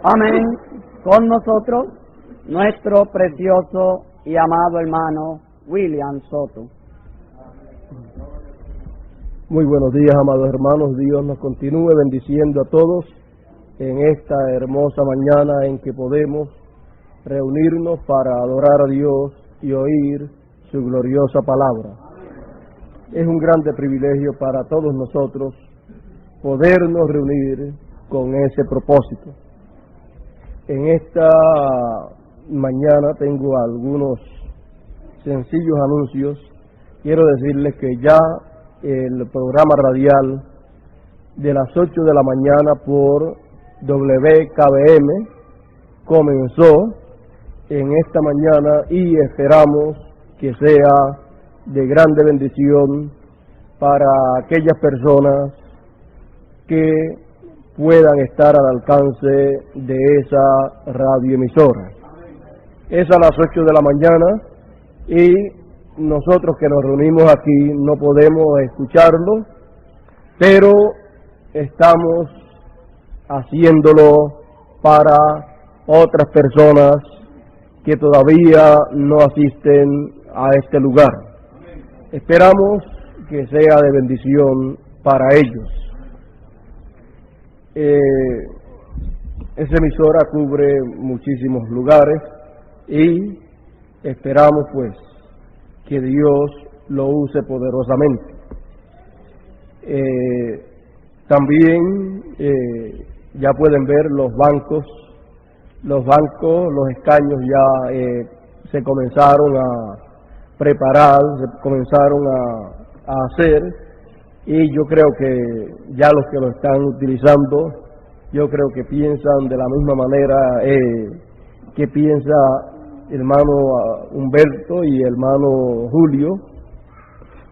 Amén. Con nosotros, nuestro precioso y amado hermano William Soto. Muy buenos días, amados hermanos. Dios nos continúe bendiciendo a todos en esta hermosa mañana en que podemos reunirnos para adorar a Dios y oír su gloriosa palabra. Es un grande privilegio para todos nosotros podernos reunir con ese propósito. En esta mañana tengo algunos sencillos anuncios. Quiero decirles que ya el programa radial de las 8 de la mañana por WKBM comenzó en esta mañana y esperamos que sea de grande bendición para aquellas personas que puedan estar al alcance de esa radioemisora. Es a las 8 de la mañana y nosotros que nos reunimos aquí no podemos escucharlo, pero estamos haciéndolo para otras personas que todavía no asisten a este lugar. Esperamos que sea de bendición para ellos. Esa emisora cubre muchísimos lugares y esperamos pues que Dios lo use poderosamente. También ya pueden ver los bancos, los escaños ya se comenzaron a preparar, se comenzaron a hacer, y yo creo que ya los que lo están utilizando, yo creo que piensan de la misma manera que piensa el hermano Humberto y el hermano Julio.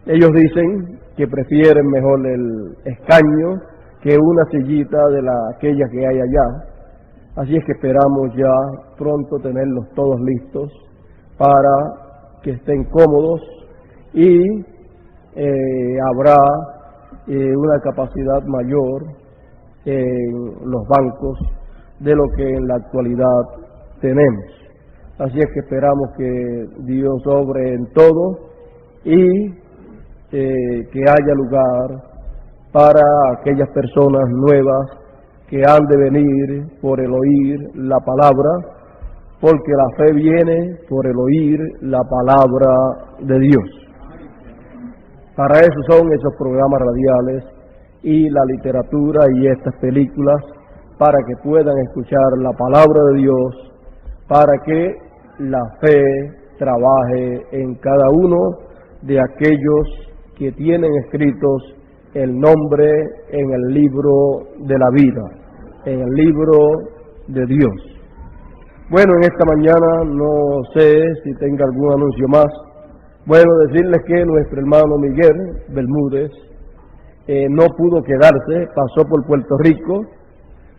Ellos dicen que prefieren mejor el escaño que una sillita de aquellas que hay allá. Así es que esperamos ya pronto tenerlos todos listos para que estén cómodos y habrá una capacidad mayor en los bancos de lo que en la actualidad tenemos. Así es que esperamos que Dios obre en todo y que haya lugar para aquellas personas nuevas que han de venir por el oír la palabra, porque la fe viene por el oír la palabra de Dios. Para eso son esos programas radiales y la literatura y estas películas, para que puedan escuchar la palabra de Dios, para que la fe trabaje en cada uno de aquellos que tienen escritos el nombre en el libro de la vida, en el libro de Dios. Bueno, en esta mañana no sé si tenga algún anuncio más. Bueno, decirles que nuestro hermano Miguel Bermúdez no pudo quedarse, pasó por Puerto Rico,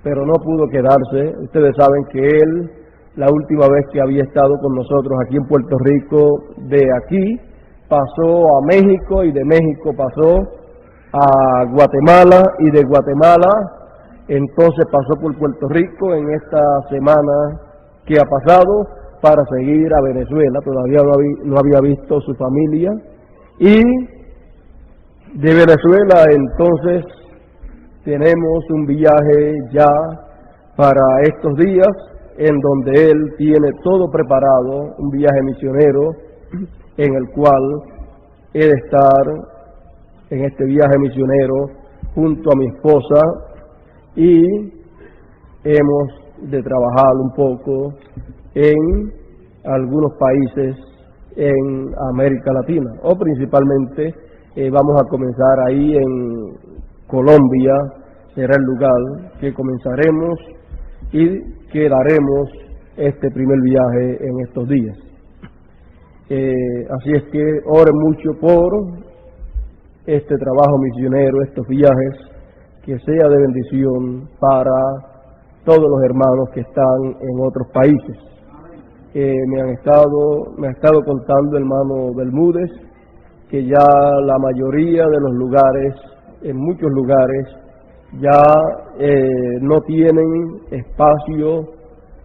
pero no pudo quedarse. Ustedes saben que él, la última vez que había estado con nosotros aquí en Puerto Rico, de aquí pasó a México y de México pasó a Guatemala y de Guatemala entonces pasó por Puerto Rico en esta semana que ha pasado para seguir a Venezuela. Todavía no había visto su familia, y de Venezuela entonces tenemos un viaje ya para estos días en donde él tiene todo preparado, un viaje misionero en el cual he de estar en este viaje misionero junto a mi esposa, y hemos de trabajar un poco en algunos países en América Latina, o principalmente vamos a comenzar ahí en Colombia. Será el lugar que comenzaremos y quedaremos este primer viaje en estos días. Así es que oren mucho por este trabajo misionero, estos viajes, que sea de bendición para todos los hermanos que están en otros países. Me ha estado contando el hermano Bermúdez que ya la mayoría de los lugares, en muchos lugares, ya no tienen espacio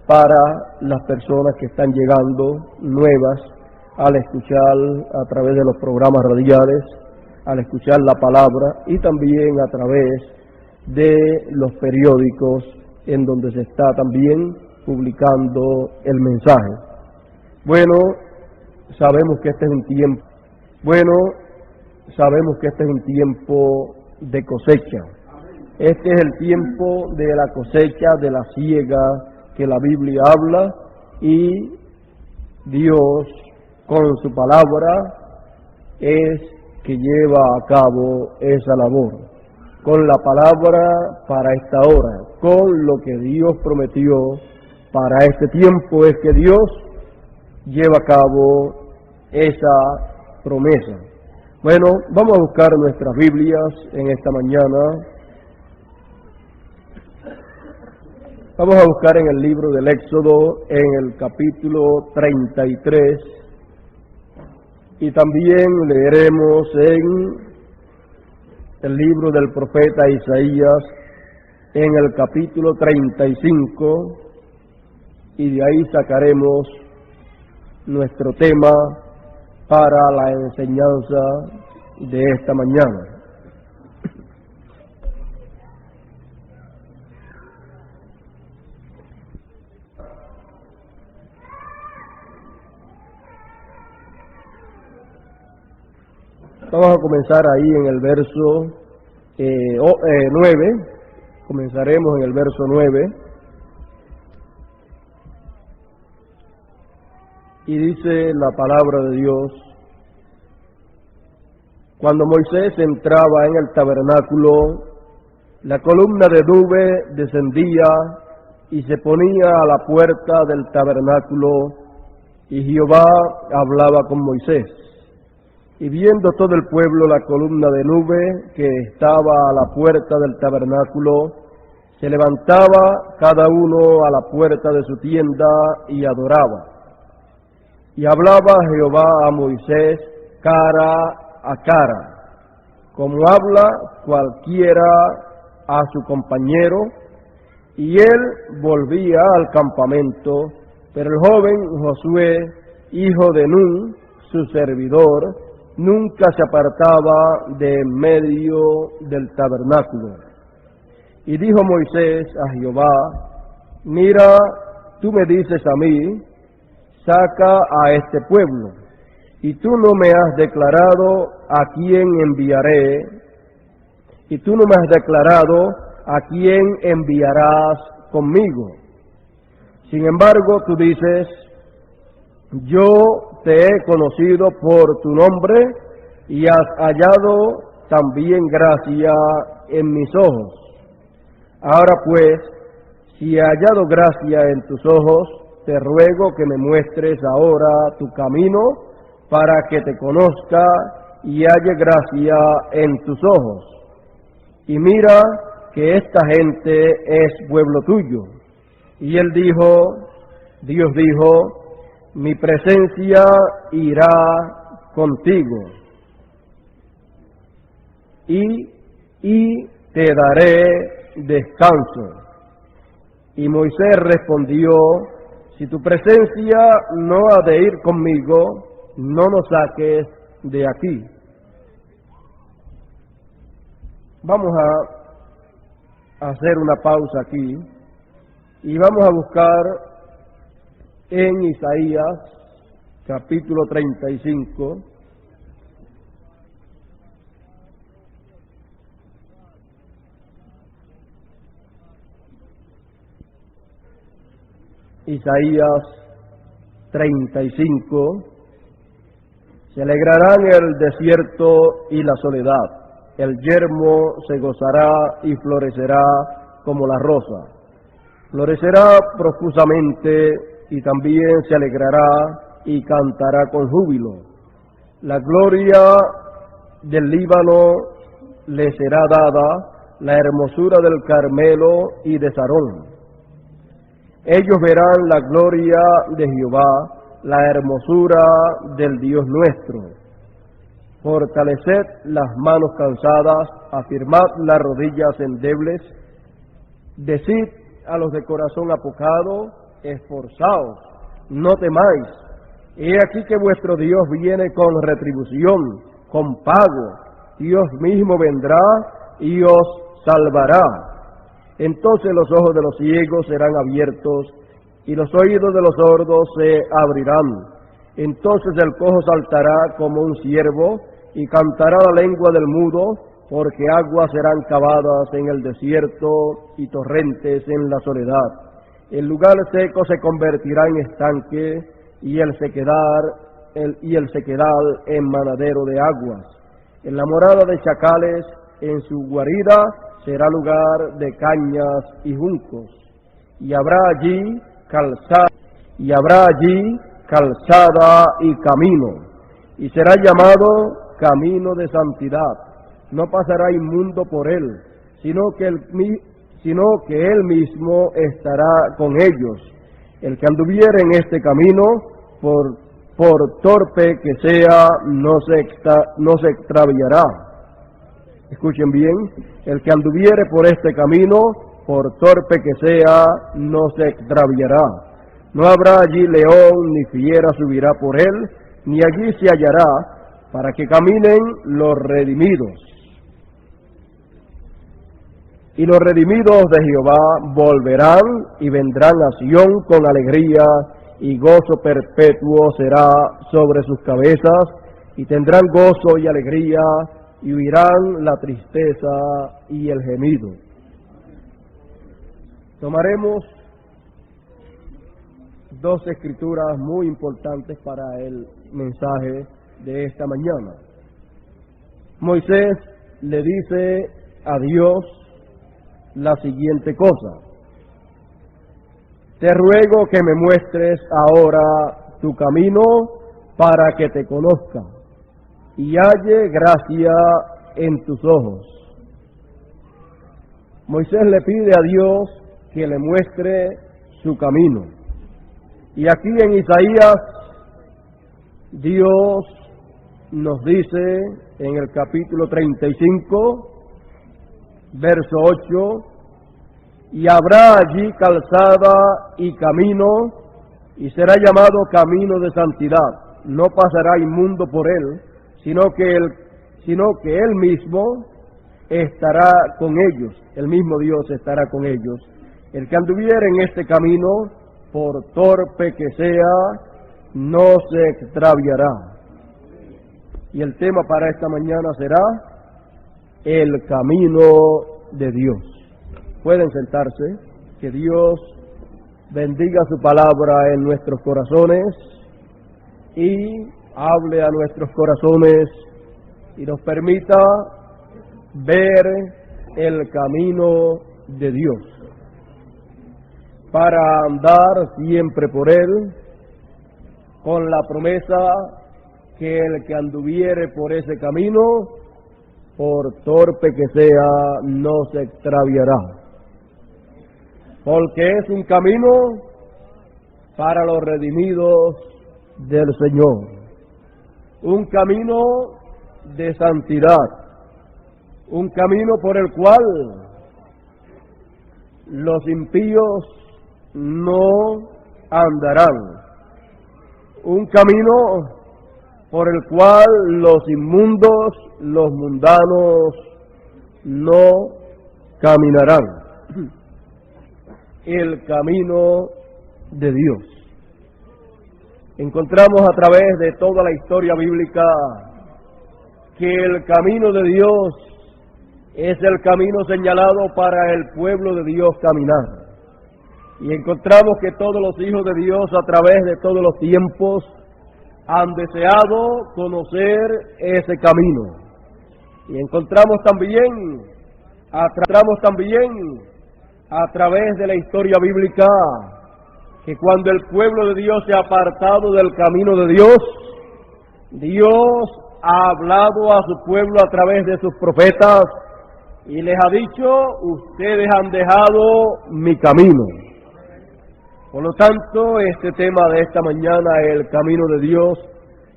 para las personas que están llegando nuevas al escuchar a través de los programas radiales, al escuchar la palabra y también a través de los periódicos en donde se está también publicando el mensaje. Bueno, sabemos que este es un tiempo de cosecha. Este es el tiempo de la cosecha, de la siega que la Biblia habla, y Dios con su palabra es que lleva a cabo esa labor. Con la palabra para esta hora, con lo que Dios prometió para este tiempo, es que Dios lleva a cabo esa promesa. Bueno, vamos a buscar nuestras Biblias en esta mañana. Vamos a buscar en el libro del Éxodo, en el capítulo 33, y también leeremos en el libro del profeta Isaías, en el capítulo 35, y de ahí sacaremos nuestro tema para la enseñanza de esta mañana. Vamos a comenzar ahí en el verso 9, comenzaremos en el verso 9, y dice la palabra de Dios: cuando Moisés entraba en el tabernáculo, la columna de nube descendía y se ponía a la puerta del tabernáculo, y Jehová hablaba con Moisés. Y viendo todo el pueblo la columna de nube que estaba a la puerta del tabernáculo, se levantaba cada uno a la puerta de su tienda y adoraba. Y hablaba Jehová a Moisés cara a cara, como habla cualquiera a su compañero, y él volvía al campamento, pero el joven Josué, hijo de Nun, su servidor, nunca se apartaba de en medio del tabernáculo. Y dijo Moisés a Jehová: mira, tú me dices a mí, saca a este pueblo, y tú no me has declarado a quién enviaré, y tú no me has declarado a quién enviarás conmigo. Sin embargo, tú dices: yo te he conocido por tu nombre, y has hallado también gracia en mis ojos. Ahora pues, si he hallado gracia en tus ojos, te ruego que me muestres ahora tu camino, para que te conozca y halle gracia en tus ojos. Y mira que esta gente es pueblo tuyo. Y él dijo, Dios dijo: mi presencia irá contigo, y te daré descanso. Y Moisés respondió: si tu presencia no ha de ir conmigo, no nos saques de aquí. Vamos a hacer una pausa aquí y vamos a buscar en Isaías capítulo 35, Isaías 35, se alegrarán el desierto y la soledad, el yermo se gozará y florecerá como la rosa, florecerá profusamente y también se alegrará y cantará con júbilo. La gloria del Líbano le será dada, la hermosura del Carmelo y de Sarón. Ellos verán la gloria de Jehová, la hermosura del Dios nuestro. fortaleced las manos cansadas, afirmad las rodillas endebles, decid a los de corazón apocado, esforzaos, no temáis. He aquí que vuestro Dios viene con retribución, con pago. Dios mismo vendrá y os salvará. Entonces los ojos de los ciegos serán abiertos y los oídos de los sordos se abrirán. Entonces el cojo saltará como un ciervo y cantará la lengua del mudo, porque aguas serán cavadas en el desierto y torrentes en la soledad. El lugar seco se convertirá en estanque y el sequedal en manadero de aguas. En la morada de chacales, en su guarida, será lugar de cañas y juncos. Y habrá allí calzada y camino, y será llamado camino de santidad. No pasará inmundo por él, sino que él mismo estará con ellos. El que anduviere en este camino, por torpe que sea, no se extraviará. Escuchen bien, el que anduviere por este camino, por torpe que sea, no se extraviará. No habrá allí león, ni fiera subirá por él, ni allí se hallará, para que caminen los redimidos. Y los redimidos de Jehová volverán y vendrán a Sión con alegría, y gozo perpetuo será sobre sus cabezas, y tendrán gozo y alegría, y huirán la tristeza y el gemido. Tomaremos dos escrituras muy importantes para el mensaje de esta mañana. Moisés le dice a Dios la siguiente cosa: te ruego que me muestres ahora tu camino para que te conozca y halle gracia en tus ojos. Moisés le pide a Dios que le muestre su camino. Y aquí en Isaías, Dios nos dice en el capítulo 35, verso 8, y habrá allí calzada y camino, y será llamado camino de santidad. No pasará inmundo por él, sino que él mismo estará con ellos. El mismo Dios estará con ellos. El que anduviere en este camino, por torpe que sea, no se extraviará. Y el tema para esta mañana será el camino de Dios. Pueden sentarse. Que Dios bendiga su palabra en nuestros corazones y hable a nuestros corazones y nos permita ver el camino de Dios para andar siempre por él, con la promesa que el que anduviere por ese camino, por torpe que sea, no se extraviará. Porque es un camino para los redimidos del Señor. Un camino de santidad. Un camino por el cual los impíos no andarán. Un camino por el cual los inmundos, los mundanos, no caminarán. El camino de Dios. Encontramos a través de toda la historia bíblica que el camino de Dios es el camino señalado para el pueblo de Dios caminar. Y encontramos que todos los hijos de Dios a través de todos los tiempos han deseado conocer ese camino. Y encontramos también a través de la historia bíblica que cuando el pueblo de Dios se ha apartado del camino de Dios, Dios ha hablado a su pueblo a través de sus profetas y les ha dicho: ustedes han dejado mi camino. Por lo tanto, este tema de esta mañana, el camino de Dios,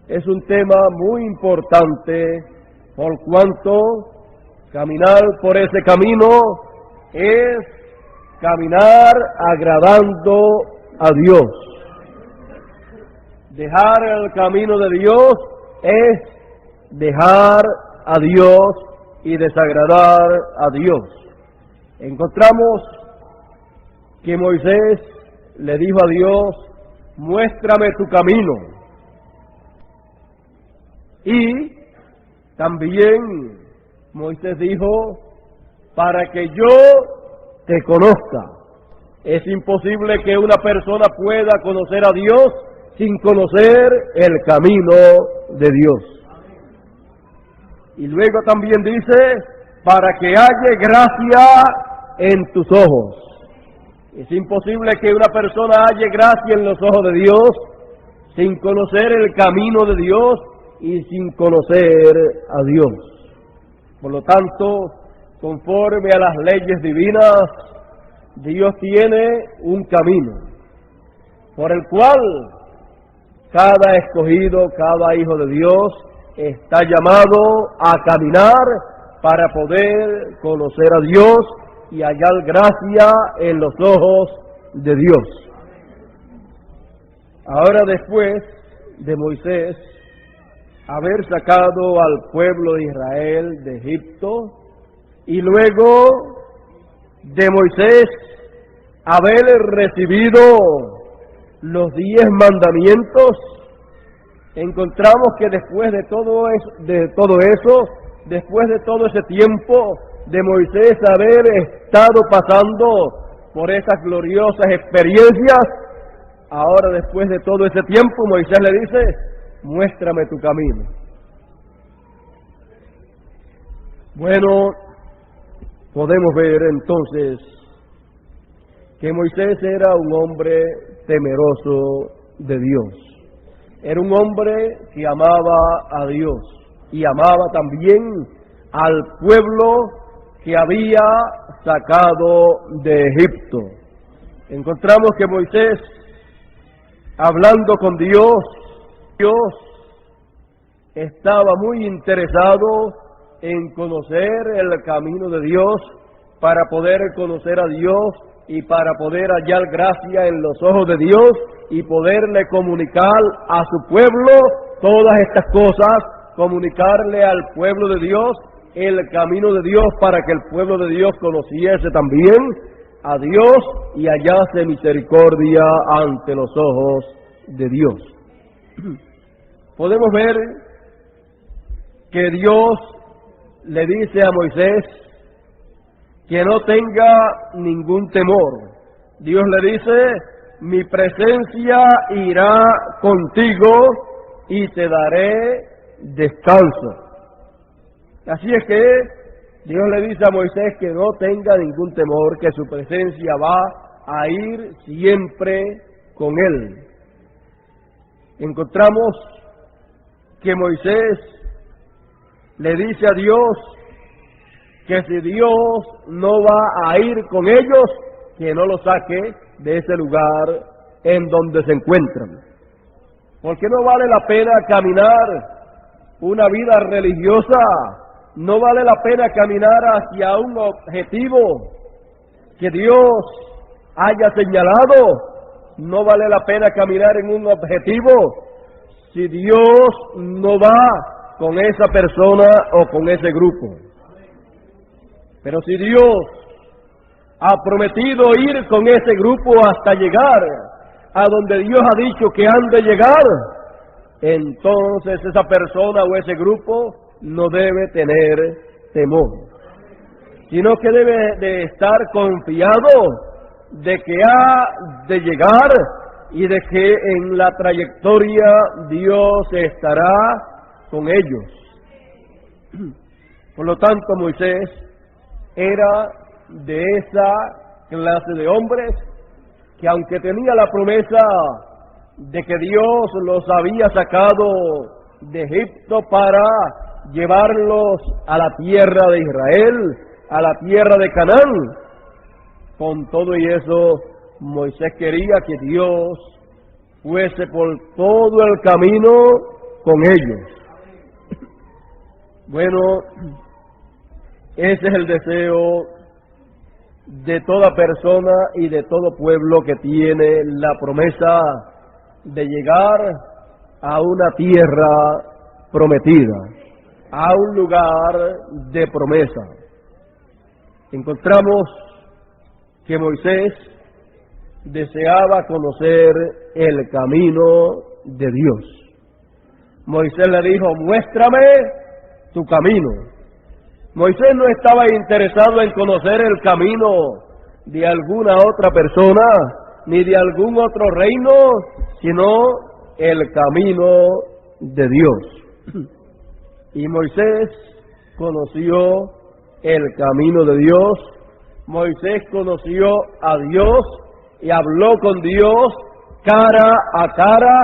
es un tema muy importante, por cuanto caminar por ese camino es caminar agradando a Dios. Dejar el camino de Dios es dejar a Dios y desagradar a Dios. Encontramos que Moisés le dijo a Dios: muéstrame tu camino. Y también Moisés dijo: para que yo te conozca. Es imposible que una persona pueda conocer a Dios sin conocer el camino de Dios. Y luego también dice: para que haya gracia en tus ojos. Es imposible que una persona halle gracia en los ojos de Dios sin conocer el camino de Dios y sin conocer a Dios. Por lo tanto, conforme a las leyes divinas, Dios tiene un camino por el cual cada escogido, cada hijo de Dios está llamado a caminar para poder conocer a Dios y hallar gracia en los ojos de Dios. Ahora, después de Moisés haber sacado al pueblo de Israel de Egipto, y luego de Moisés haber recibido los 10 mandamientos, encontramos que después de todo eso, después de todo ese tiempo de Moisés haber estado pasando por esas gloriosas experiencias, ahora después de todo ese tiempo Moisés le dice: muéstrame tu camino. Bueno, podemos ver entonces que Moisés era un hombre temeroso de Dios. Era un hombre que amaba a Dios y amaba también al pueblo que había sacado de Egipto. Encontramos que Moisés, hablando con Dios estaba muy interesado en conocer el camino de Dios para poder conocer a Dios y para poder hallar gracia en los ojos de Dios y poderle comunicar a su pueblo todas estas cosas, comunicarle al pueblo de Dios el camino de Dios para que el pueblo de Dios conociese también a Dios y hallase misericordia ante los ojos de Dios. Podemos ver que Dios le dice a Moisés que no tenga ningún temor. Dios le dice: mi presencia irá contigo y te daré descanso. Así es que Dios le dice a Moisés que no tenga ningún temor, que su presencia va a ir siempre con él. Encontramos que Moisés le dice a Dios que si Dios no va a ir con ellos, que no lo saque de ese lugar en donde se encuentran. Porque no vale la pena caminar una vida religiosa, no vale la pena caminar hacia un objetivo que Dios haya señalado, no vale la pena caminar en un objetivo si Dios no va con esa persona o con ese grupo. Pero si Dios ha prometido ir con ese grupo hasta llegar a donde Dios ha dicho que han de llegar, entonces esa persona o ese grupo no debe tener temor, sino que debe de estar confiado de que ha de llegar y de que en la trayectoria Dios estará con ellos. Por lo tanto, Moisés era de esa clase de hombres que, aunque tenía la promesa de que Dios los había sacado de Egipto para llevarlos a la tierra de Israel, a la tierra de Canaán, con todo y eso, Moisés quería que Dios fuese por todo el camino con ellos. Bueno, ese es el deseo de toda persona y de todo pueblo que tiene la promesa de llegar a una tierra prometida, a un lugar de promesa. Encontramos que Moisés deseaba conocer el camino de Dios. Moisés le dijo: muéstrame tu camino. Moisés no estaba interesado en conocer el camino de alguna otra persona, ni de algún otro reino, sino el camino de Dios. Y Moisés conoció el camino de Dios. Moisés conoció a Dios y habló con Dios cara a cara,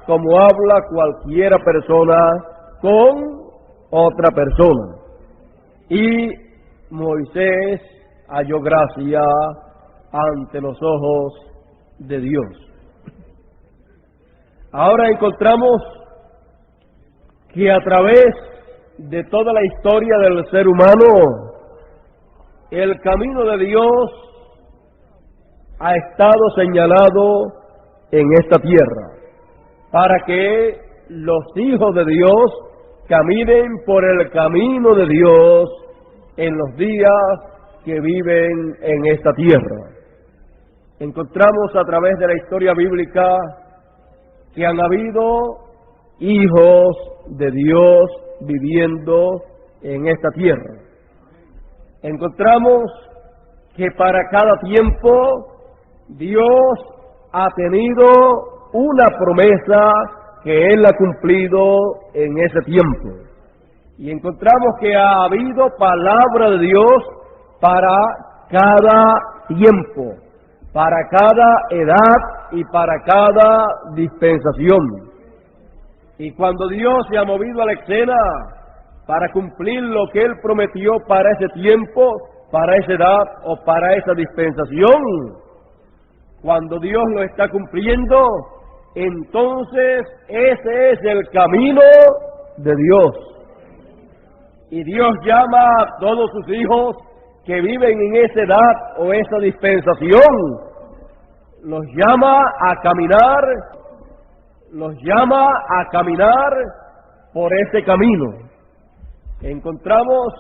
como habla cualquiera persona con otra persona. Y Moisés halló gracia ante los ojos de Dios. Ahora encontramos que a través de toda la historia del ser humano, el camino de Dios ha estado señalado en esta tierra para que los hijos de Dios caminen por el camino de Dios en los días que viven en esta tierra. Encontramos a través de la historia bíblica que han habido hijos de Dios viviendo en esta tierra. Encontramos que para cada tiempo Dios ha tenido una promesa que Él ha cumplido en ese tiempo. Y encontramos que ha habido palabra de Dios para cada tiempo, para cada edad y para cada dispensación. Y cuando Dios se ha movido a la escena para cumplir lo que Él prometió para ese tiempo, para esa edad o para esa dispensación, cuando Dios lo está cumpliendo, entonces ese es el camino de Dios. Y Dios llama a todos sus hijos que viven en esa edad o esa dispensación, los llama a caminar por ese camino. Encontramos,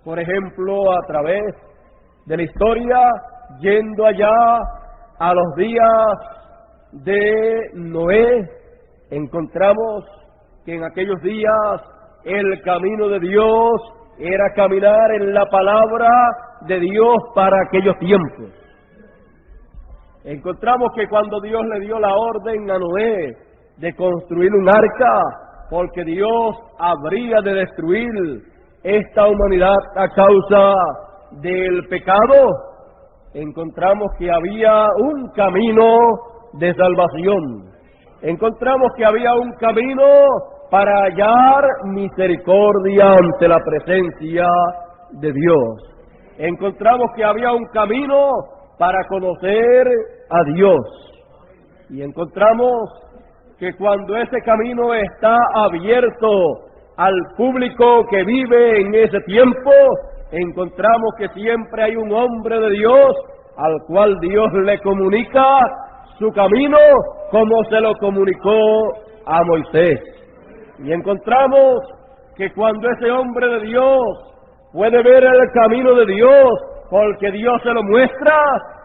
por ejemplo, a través de la historia, yendo allá a los días de Noé, encontramos que en aquellos días el camino de Dios era caminar en la palabra de Dios para aquellos tiempos. Encontramos que cuando Dios le dio la orden a Noé de construir un arca, porque Dios habría de destruir esta humanidad a causa del pecado, encontramos que había un camino de salvación. Encontramos que había un camino para hallar misericordia ante la presencia de Dios. Encontramos que había un camino para conocer a Dios. Y encontramos que cuando ese camino está abierto al público que vive en ese tiempo, encontramos que siempre hay un hombre de Dios al cual Dios le comunica su camino como se lo comunicó a Moisés. Y encontramos que cuando ese hombre de Dios puede ver el camino de Dios porque Dios se lo muestra,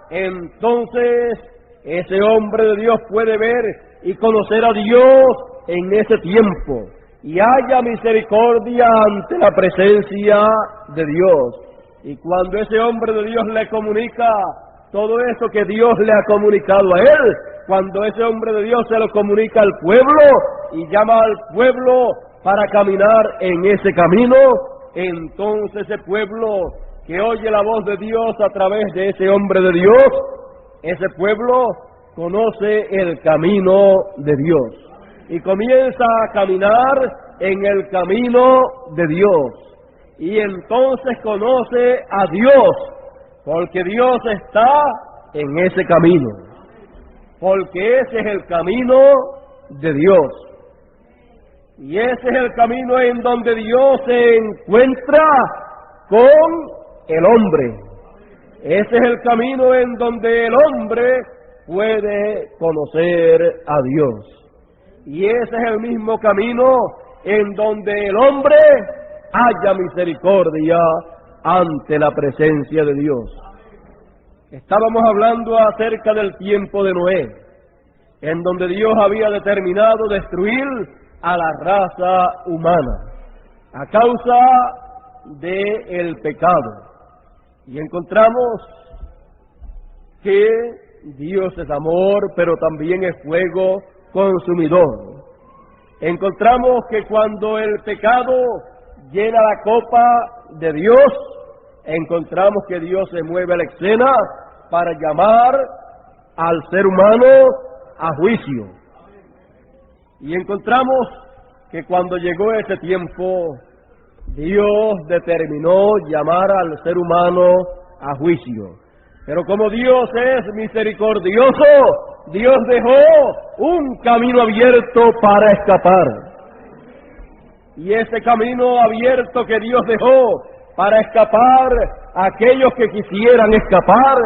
entonces ese hombre de Dios puede ver y conocer a Dios en ese tiempo y haya misericordia ante la presencia de Dios. Y cuando ese hombre de Dios le comunica todo eso que Dios le ha comunicado a él, cuando ese hombre de Dios se lo comunica al pueblo y llama al pueblo para caminar en ese camino, entonces ese pueblo que oye la voz de Dios a través de ese hombre de Dios, ese pueblo conoce el camino de Dios y comienza a caminar en el camino de Dios. Y entonces conoce a Dios, porque Dios está en ese camino, porque ese es el camino de Dios. Y ese es el camino en donde Dios se encuentra con el hombre. Ese es el camino en donde el hombre puede conocer a Dios. Y ese es el mismo camino en donde el hombre haya misericordia ante la presencia de Dios. Estábamos hablando acerca del tiempo de Noé, en donde Dios había determinado destruir a la raza humana a causa del pecado. Y encontramos que Dios es amor, pero también es fuego consumidor. Encontramos que cuando el pecado llena la copa de Dios, encontramos que Dios se mueve a la escena para llamar al ser humano a juicio. Y encontramos que cuando llegó ese tiempo, Dios determinó llamar al ser humano a juicio. Pero como Dios es misericordioso, Dios dejó un camino abierto para escapar. Y ese camino abierto que Dios dejó para escapar a aquellos que quisieran escapar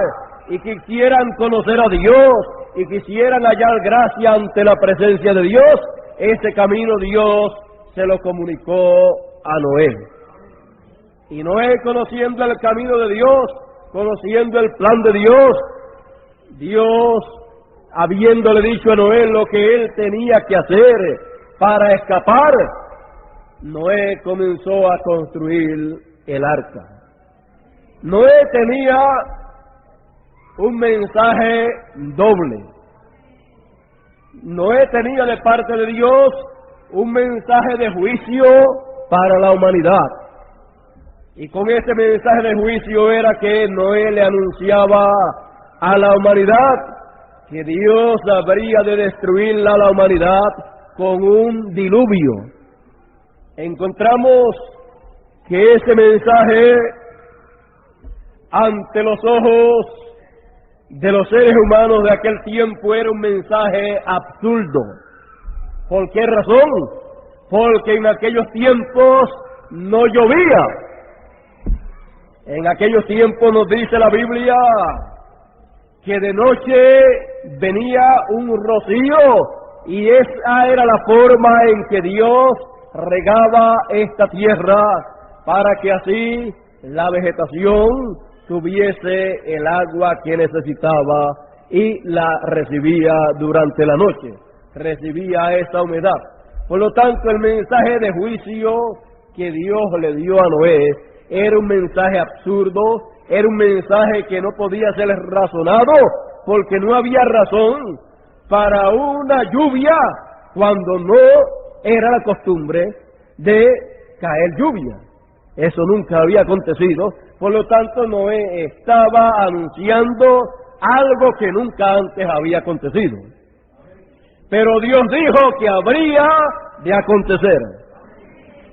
y quisieran conocer a Dios y quisieran hallar gracia ante la presencia de Dios, ese camino Dios se lo comunicó a Noé. Y Noé, conociendo el camino de Dios, conociendo el plan de Dios, habiéndole dicho a Noé lo que él tenía que hacer para escapar, Noé comenzó a construir el arca. Noé tenía un mensaje doble. Noé tenía de parte de Dios un mensaje de juicio para la humanidad. Y con ese mensaje de juicio era que Noé le anunciaba a la humanidad que Dios habría de destruir a la humanidad con un diluvio. Encontramos que ese mensaje ante los ojos de los seres humanos de aquel tiempo era un mensaje absurdo. ¿Por qué razón? Porque en aquellos tiempos no llovía. En aquellos tiempos nos dice la Biblia que de noche venía un rocío y esa era la forma en que Dios regaba esta tierra para que así la vegetación tuviese el agua que necesitaba y la recibía durante la noche, recibía esa humedad. Por lo tanto, el mensaje de juicio que Dios le dio a Noé era un mensaje absurdo, era un mensaje que no podía ser razonado, porque no había razón para una lluvia cuando no era la costumbre de caer lluvia. Eso nunca había acontecido, por lo tanto Noé estaba anunciando algo que nunca antes había acontecido. Pero Dios dijo que habría de acontecer.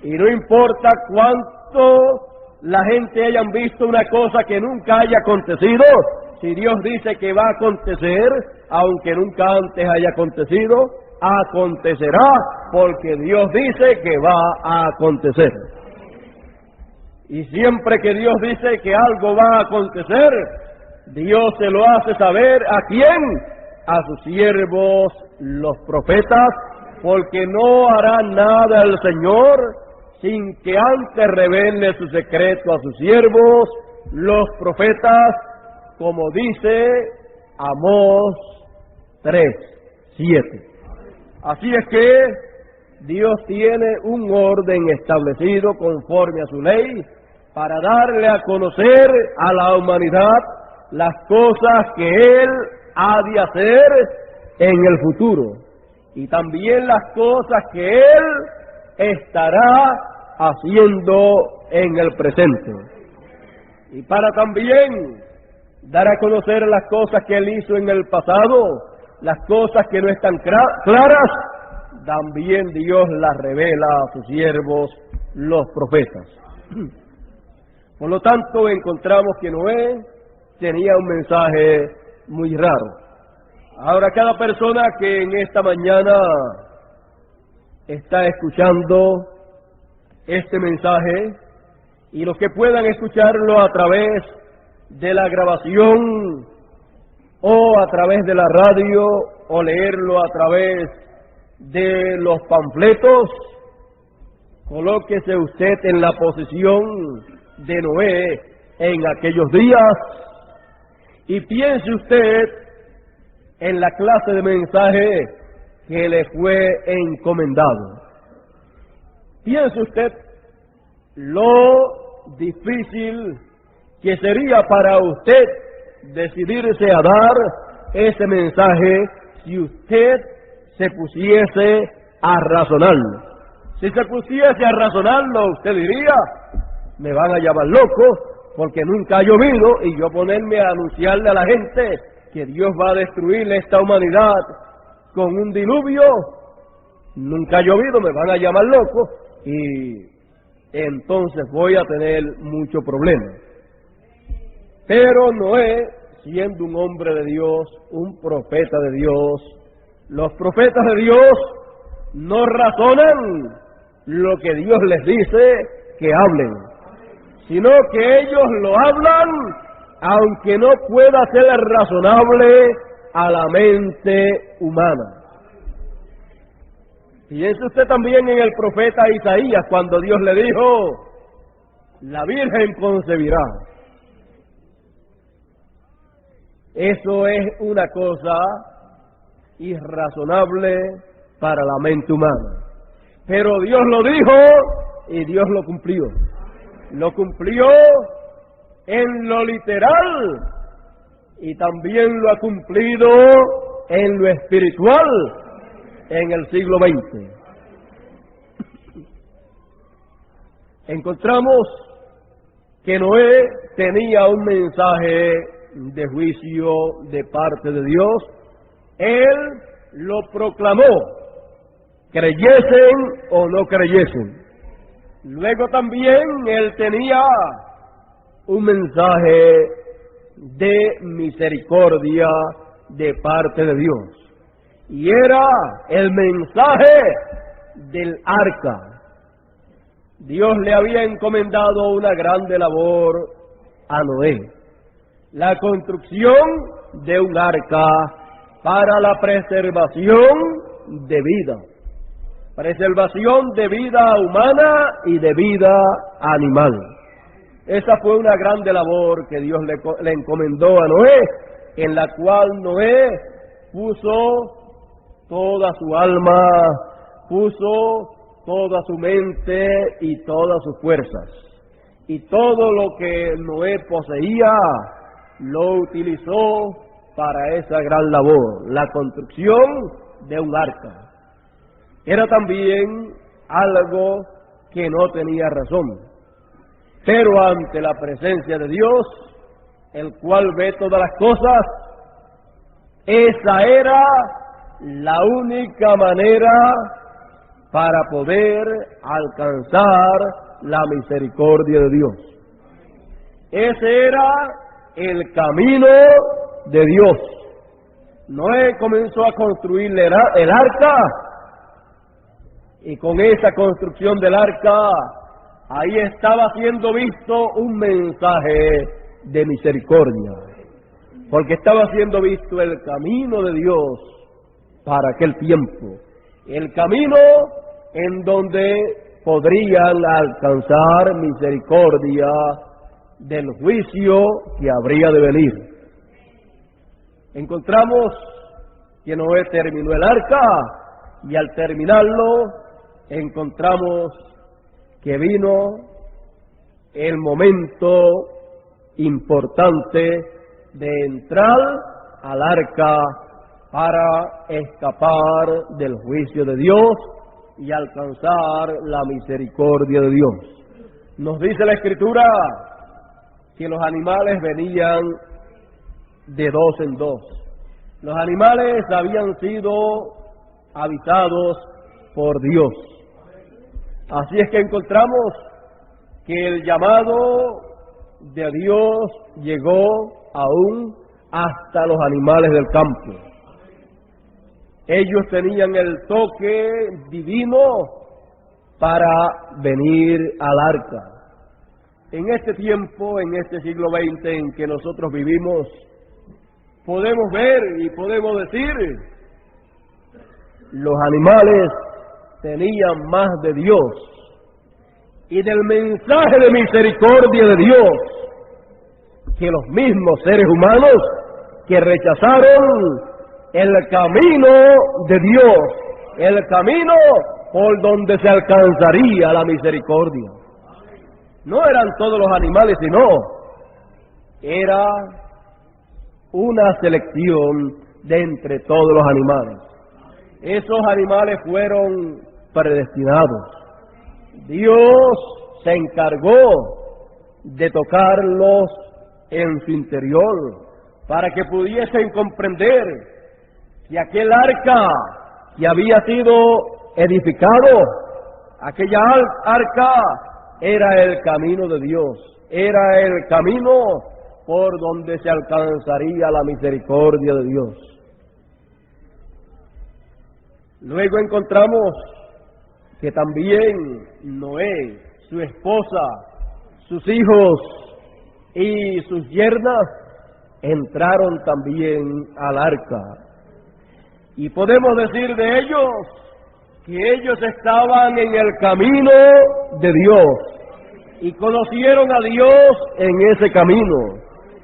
Y no importa cuánto la gente hayan visto una cosa que nunca haya acontecido, si Dios dice que va a acontecer, aunque nunca antes haya acontecido, acontecerá, porque Dios dice que va a acontecer. Y siempre que Dios dice que algo va a acontecer, Dios se lo hace saber ¿a quién? A sus siervos, los profetas, porque no hará nada el Señor sin que antes revele su secreto a sus siervos, los profetas, como dice Amós 3:7. Así es que Dios tiene un orden establecido conforme a su ley para darle a conocer a la humanidad las cosas que Él ha de hacer en el futuro y también las cosas que Él estará haciendo en el presente. Y para también dar a conocer las cosas que Él hizo en el pasado, las cosas que no están claras, también Dios las revela a sus siervos, los profetas. Por lo tanto, encontramos que Noé tenía un mensaje muy raro. Ahora, cada persona que en esta mañana está escuchando este mensaje y los que puedan escucharlo a través de la grabación o a través de la radio o leerlo a través de los panfletos, colóquese usted en la posición de Noé en aquellos días y piense usted en la clase de mensaje que le fue encomendado. Piense usted lo difícil que sería para usted decidirse a dar ese mensaje si usted se pusiese a razonarlo. Si se pusiese a razonarlo, usted diría, me van a llamar loco porque nunca ha llovido y yo ponerme a anunciarle a la gente que Dios va a destruir esta humanidad con un diluvio, nunca ha llovido, me van a llamar loco y entonces voy a tener mucho problema. Pero Noé, siendo un hombre de Dios, un profeta de Dios, los profetas de Dios no razonan lo que Dios les dice que hablen, sino que ellos lo hablan aunque no pueda ser razonable a la mente humana. Piense usted también en el profeta Isaías cuando Dios le dijo, la Virgen concebirá. Eso es una cosa irrazonable para la mente humana. Pero Dios lo dijo y Dios lo cumplió. Lo cumplió en lo literal y también lo ha cumplido en lo espiritual en el siglo XX. Encontramos que Noé tenía un mensaje de juicio de parte de Dios. Él lo proclamó, creyesen o no creyesen. Luego también él tenía un mensaje de misericordia de parte de Dios. Y era el mensaje del arca. Dios le había encomendado una grande labor a Noé, la construcción de un arca para la preservación de vida. Preservación de vida humana y de vida animal. Esa fue una grande labor que Dios le encomendó a Noé, en la cual Noé puso toda su alma, puso toda su mente y todas sus fuerzas. Y todo lo que Noé poseía lo utilizó para esa gran labor, la construcción de un arca. Era también algo que no tenía razón. Pero ante la presencia de Dios, el cual ve todas las cosas, esa era la única manera para poder alcanzar la misericordia de Dios. Ese era el camino de Dios. Noé comenzó a construir el arca, y con esa construcción del arca, ahí estaba siendo visto un mensaje de misericordia, porque estaba siendo visto el camino de Dios para aquel tiempo, el camino en donde podrían alcanzar misericordia del juicio que habría de venir. Encontramos que Noé terminó el arca, y al terminarlo encontramos que vino el momento importante de entrar al arca para escapar del juicio de Dios y alcanzar la misericordia de Dios. Nos dice la Escritura que los animales venían de dos en dos. Los animales habían sido avisados por Dios. Así es que encontramos que el llamado de Dios llegó aún hasta los animales del campo. Ellos tenían el toque divino para venir al arca. En este tiempo, en este siglo XX en que nosotros vivimos, podemos ver y podemos decir, los animales tenían más de Dios y del mensaje de misericordia de Dios que los mismos seres humanos que rechazaron el camino de Dios, el camino por donde se alcanzaría la misericordia. No eran todos los animales, sino era una selección de entre todos los animales. Esos animales fueron predestinados. Dios se encargó de tocarlos en su interior para que pudiesen comprender que aquel arca que había sido edificado, aquella arca era el camino de Dios, era el camino por donde se alcanzaría la misericordia de Dios. Luego encontramos que también Noé, su esposa, sus hijos y sus yernas entraron también al arca. Y podemos decir de ellos que ellos estaban en el camino de Dios y conocieron a Dios en ese camino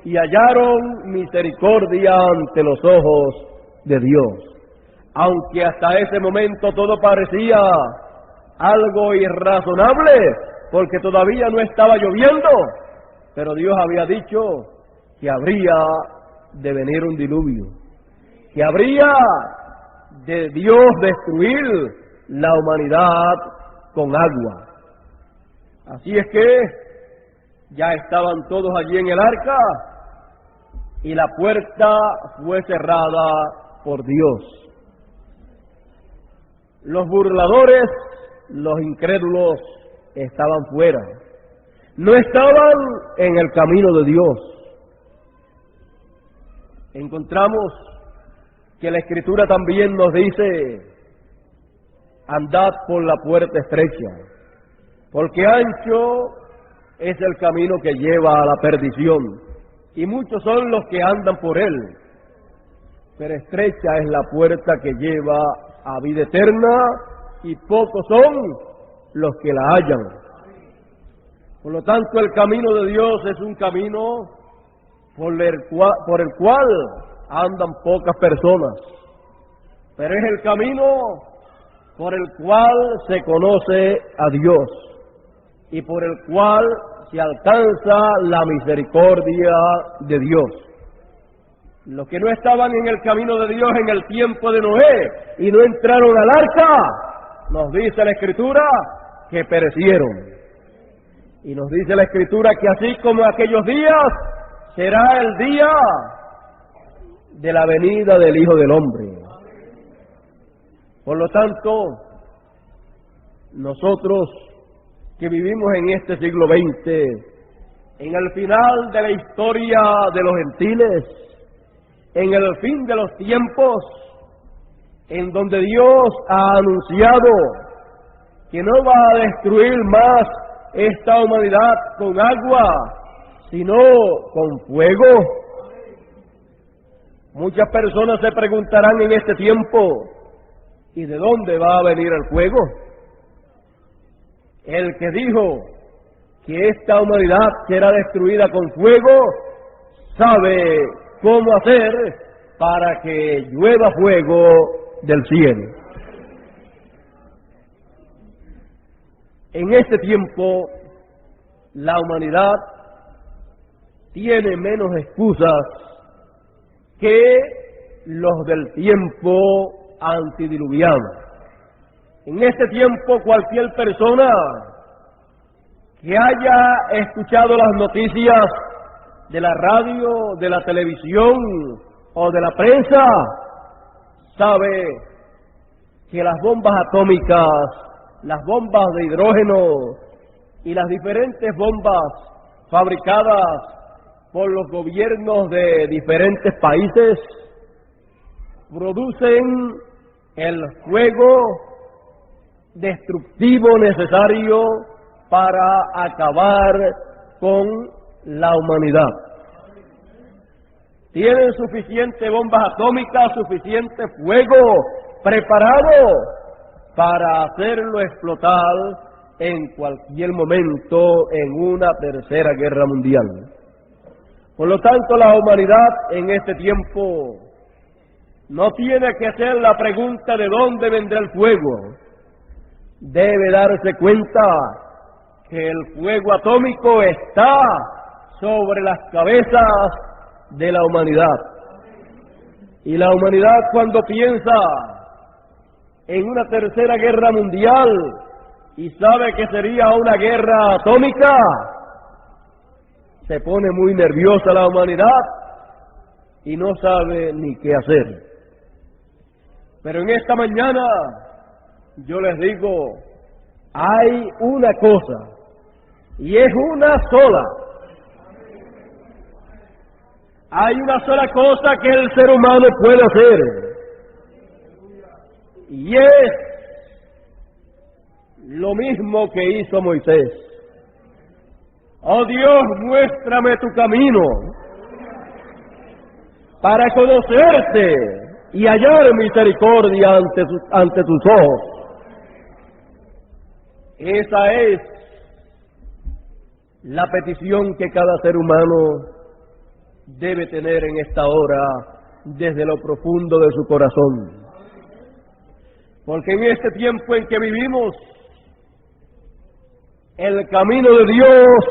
y hallaron misericordia ante los ojos de Dios. Aunque hasta ese momento todo parecía algo irrazonable, porque todavía no estaba lloviendo, pero Dios había dicho que habría de venir un diluvio, que habría de Dios destruir la humanidad con agua. Así es que ya estaban todos allí en el arca y la puerta fue cerrada por Dios. Los burladores, los incrédulos, estaban fuera. No estaban en el camino de Dios. Encontramos que la Escritura también nos dice, andad por la puerta estrecha, porque ancho es el camino que lleva a la perdición, y muchos son los que andan por él, pero estrecha es la puerta que lleva a vida eterna, y pocos son los que la hallan. Por lo tanto, el camino de Dios es un camino por el cual andan pocas personas, pero es el camino por el cual se conoce a Dios y por el cual se alcanza la misericordia de Dios. Los que no estaban en el camino de Dios en el tiempo de Noé y no entraron al arca, nos dice la Escritura que perecieron. Y nos dice la Escritura que así como aquellos días, será el día de la venida del Hijo del Hombre. Por lo tanto, nosotros que vivimos en este siglo XX, en el final de la historia de los gentiles, en el fin de los tiempos, en donde Dios ha anunciado que no va a destruir más esta humanidad con agua, sino con fuego. Muchas personas se preguntarán en este tiempo, ¿y de dónde va a venir el fuego? El que dijo que esta humanidad será destruida con fuego, sabe cómo hacer para que llueva fuego del cielo. En este tiempo, la humanidad tiene menos excusas que los del tiempo antediluviano. En este tiempo, cualquier persona que haya escuchado las noticias de la radio, de la televisión o de la prensa, sabe que las bombas atómicas, las bombas de hidrógeno y las diferentes bombas fabricadas por los gobiernos de diferentes países producen el fuego destructivo necesario para acabar con la humanidad. Tienen suficiente bombas atómicas, suficiente fuego preparado para hacerlo explotar en cualquier momento en una tercera guerra mundial. Por lo tanto, la humanidad en este tiempo no tiene que hacer la pregunta de dónde vendrá el fuego. Debe darse cuenta que el fuego atómico está sobre las cabezas de la humanidad. Y la humanidad, cuando piensa en una tercera guerra mundial y sabe que sería una guerra atómica, se pone muy nerviosa la humanidad y no sabe ni qué hacer. Pero en esta mañana yo les digo, hay una cosa, y es una sola. Hay una sola cosa que el ser humano puede hacer, y es lo mismo que hizo Moisés. Oh Dios, muéstrame tu camino para conocerte y hallar misericordia ante tus ojos. Esa es la petición que cada ser humano debe tener en esta hora desde lo profundo de su corazón. Porque en este tiempo en que vivimos, el camino de Dios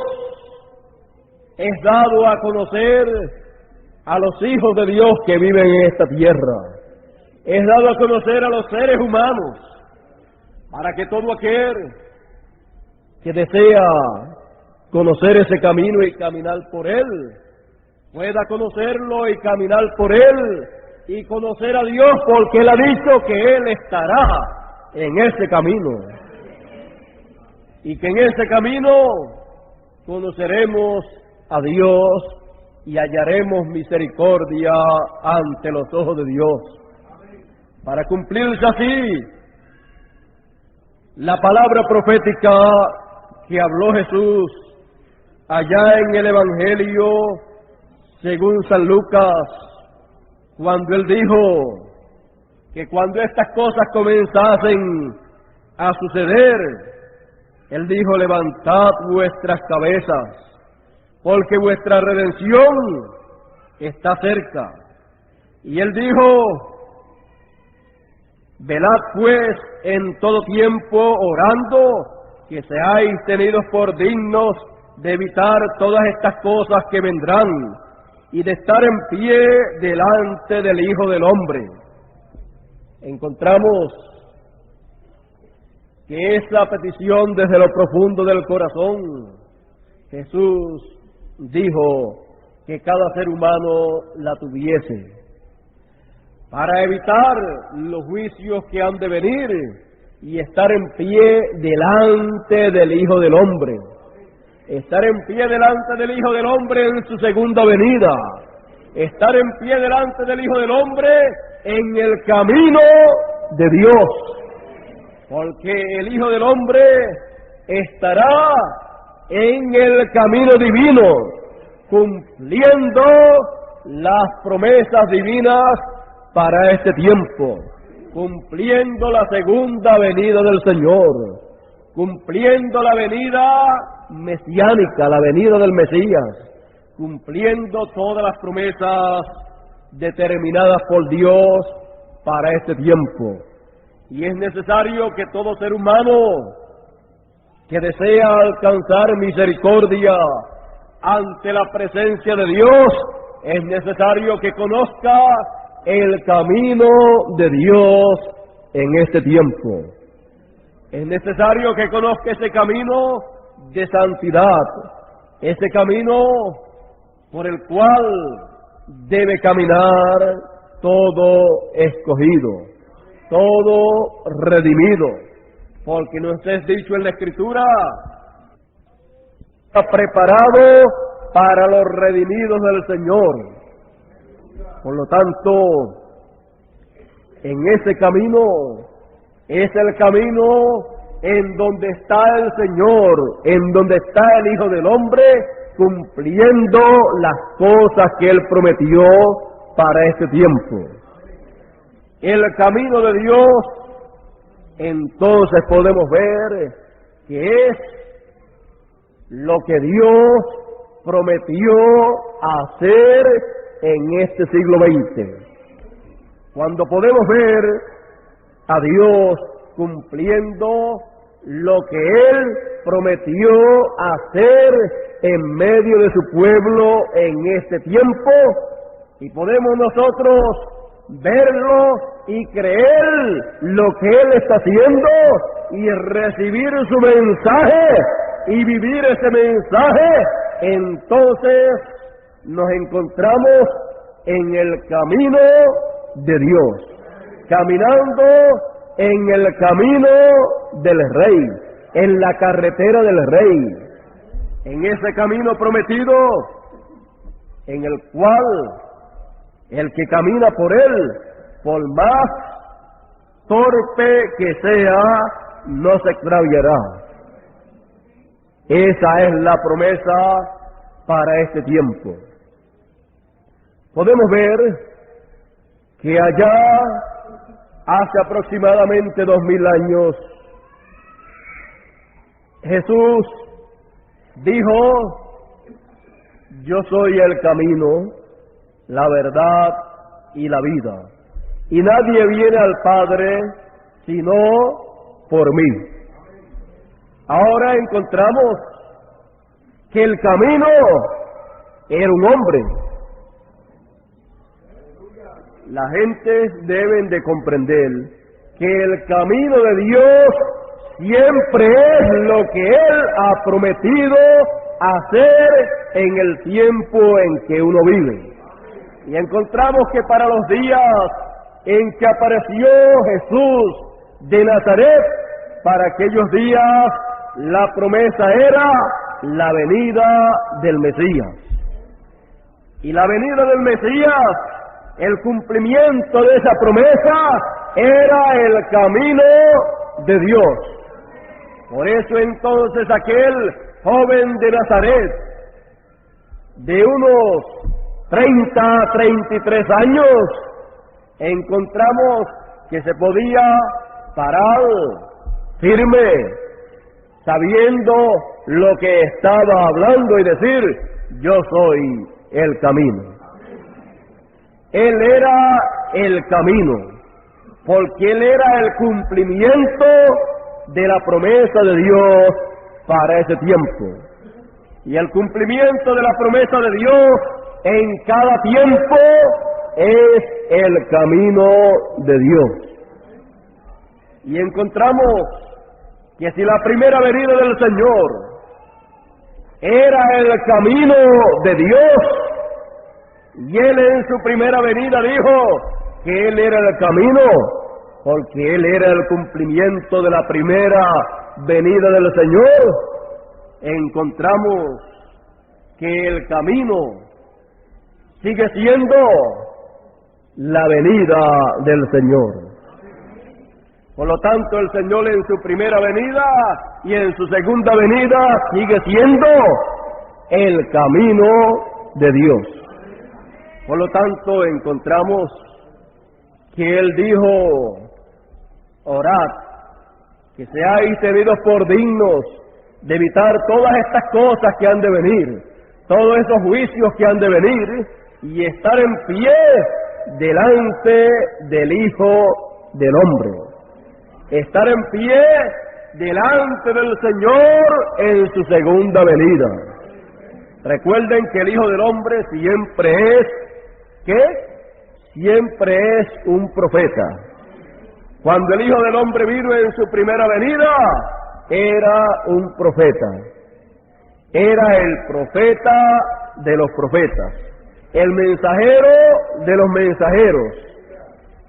es dado a conocer a los hijos de Dios que viven en esta tierra. Es dado a conocer a los seres humanos para que todo aquel que desea conocer ese camino y caminar por él, pueda conocerlo y caminar por él y conocer a Dios, porque Él ha dicho que Él estará en ese camino. Y que en ese camino conoceremos a Dios y hallaremos misericordia ante los ojos de Dios. Para cumplirse así la palabra profética que habló Jesús allá en el Evangelio según San Lucas, cuando Él dijo que cuando estas cosas comenzasen a suceder, Él dijo: levantad vuestras cabezas, porque vuestra redención está cerca. Y Él dijo: velad pues en todo tiempo orando, que seáis tenidos por dignos de evitar todas estas cosas que vendrán, y de estar en pie delante del Hijo del Hombre. Encontramos que esa petición desde lo profundo del corazón, Jesús dijo que cada ser humano la tuviese, para evitar los juicios que han de venir y estar en pie delante del Hijo del Hombre. Estar en pie delante del Hijo del Hombre en su segunda venida. Estar en pie delante del Hijo del Hombre en el camino de Dios. Porque el Hijo del Hombre estará en el camino divino, cumpliendo las promesas divinas para este tiempo, cumpliendo la segunda venida del Señor, cumpliendo la venida mesiánica, la venida del Mesías, cumpliendo todas las promesas determinadas por Dios para este tiempo. Y es necesario que todo ser humano que desea alcanzar misericordia ante la presencia de Dios, es necesario que conozca el camino de Dios en este tiempo. Es necesario que conozca ese camino de santidad, ese camino por el cual debe caminar todo escogido, todo redimido, porque nos es dicho en la Escritura: está preparado para los redimidos del Señor. Por lo tanto, en ese camino es el camino en donde está el Señor, en donde está el Hijo del Hombre, cumpliendo las cosas que Él prometió para este tiempo. El camino de Dios, entonces podemos ver que es lo que Dios prometió hacer en este siglo XX. Cuando podemos ver a Dios cumpliendo lo que Él prometió hacer en medio de su pueblo en este tiempo, y podemos nosotros verlo y creer lo que Él está haciendo y recibir su mensaje y vivir ese mensaje, entonces nos encontramos en el camino de Dios, caminando en el camino del Rey, en la carretera del Rey, en ese camino prometido, en el cual el que camina por él, por más torpe que sea, no se extraviará. Esa es la promesa para este tiempo. Podemos ver que allá, hace aproximadamente 2000 años, Jesús dijo: yo soy el camino, la verdad y la vida, y nadie viene al Padre sino por mí. Ahora encontramos que el camino era un hombre. La gente deben de comprender que el camino de Dios siempre es lo que Él ha prometido hacer en el tiempo en que uno vive. Y encontramos que para los días en que apareció Jesús de Nazaret, para aquellos días la promesa era la venida del Mesías. Y la venida del Mesías, el cumplimiento de esa promesa, era el camino de Dios. Por eso entonces aquel joven de Nazaret, de unos 30, 33 años, encontramos que se podía parar firme, sabiendo lo que estaba hablando y decir: yo soy el camino. Él era el camino, porque Él era el cumplimiento de la promesa de Dios para ese tiempo. Y el cumplimiento de la promesa de Dios en cada tiempo es el camino de Dios. Y encontramos que si la primera venida del Señor era el camino de Dios, y Él en su primera venida dijo que Él era el camino, porque Él era el cumplimiento de la primera venida del Señor, encontramos que el camino sigue siendo la venida del Señor. Por lo tanto, el Señor en su primera venida y en su segunda venida sigue siendo el camino de Dios. Por lo tanto, encontramos que Él dijo: orad, que seáis tenidos por dignos de evitar todas estas cosas que han de venir, todos esos juicios que han de venir, y estar en pie delante del Hijo del Hombre. Estar en pie delante del Señor en su segunda venida. Recuerden que el Hijo del Hombre siempre es, ¿qué? Siempre es un profeta. Cuando el Hijo del Hombre vino en su primera venida, era un profeta. Era el profeta de los profetas, el mensajero de los mensajeros.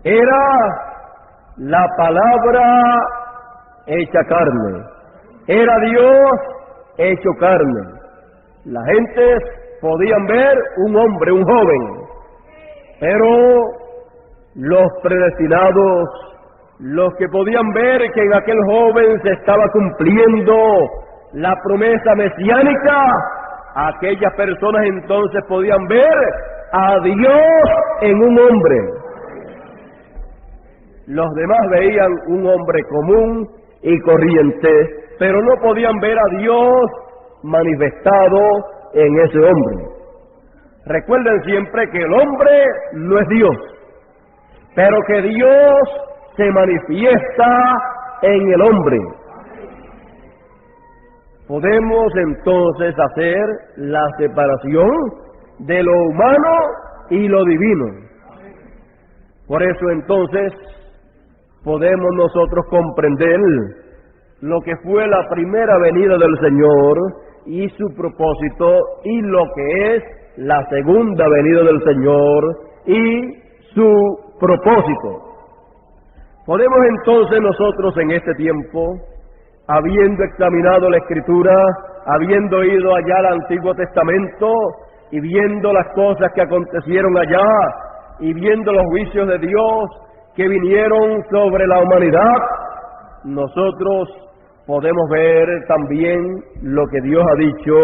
Era la palabra hecha carne. Era Dios hecho carne. La gente podían ver un hombre, un joven, pero los predestinados, los que podían ver que en aquel joven se estaba cumpliendo la promesa mesiánica, aquellas personas entonces podían ver a Dios en un hombre. Los demás veían un hombre común y corriente, pero no podían ver a Dios manifestado en ese hombre. Recuerden siempre que el hombre no es Dios, pero que Dios se manifiesta en el hombre. Podemos entonces hacer la separación de lo humano y lo divino. Por eso entonces podemos nosotros comprender lo que fue la primera venida del Señor y su propósito, y lo que es la segunda venida del Señor y su propósito. Podemos entonces nosotros en este tiempo, habiendo examinado la Escritura, habiendo ido allá al Antiguo Testamento y viendo las cosas que acontecieron allá y viendo los juicios de Dios que vinieron sobre la humanidad, nosotros podemos ver también lo que Dios ha dicho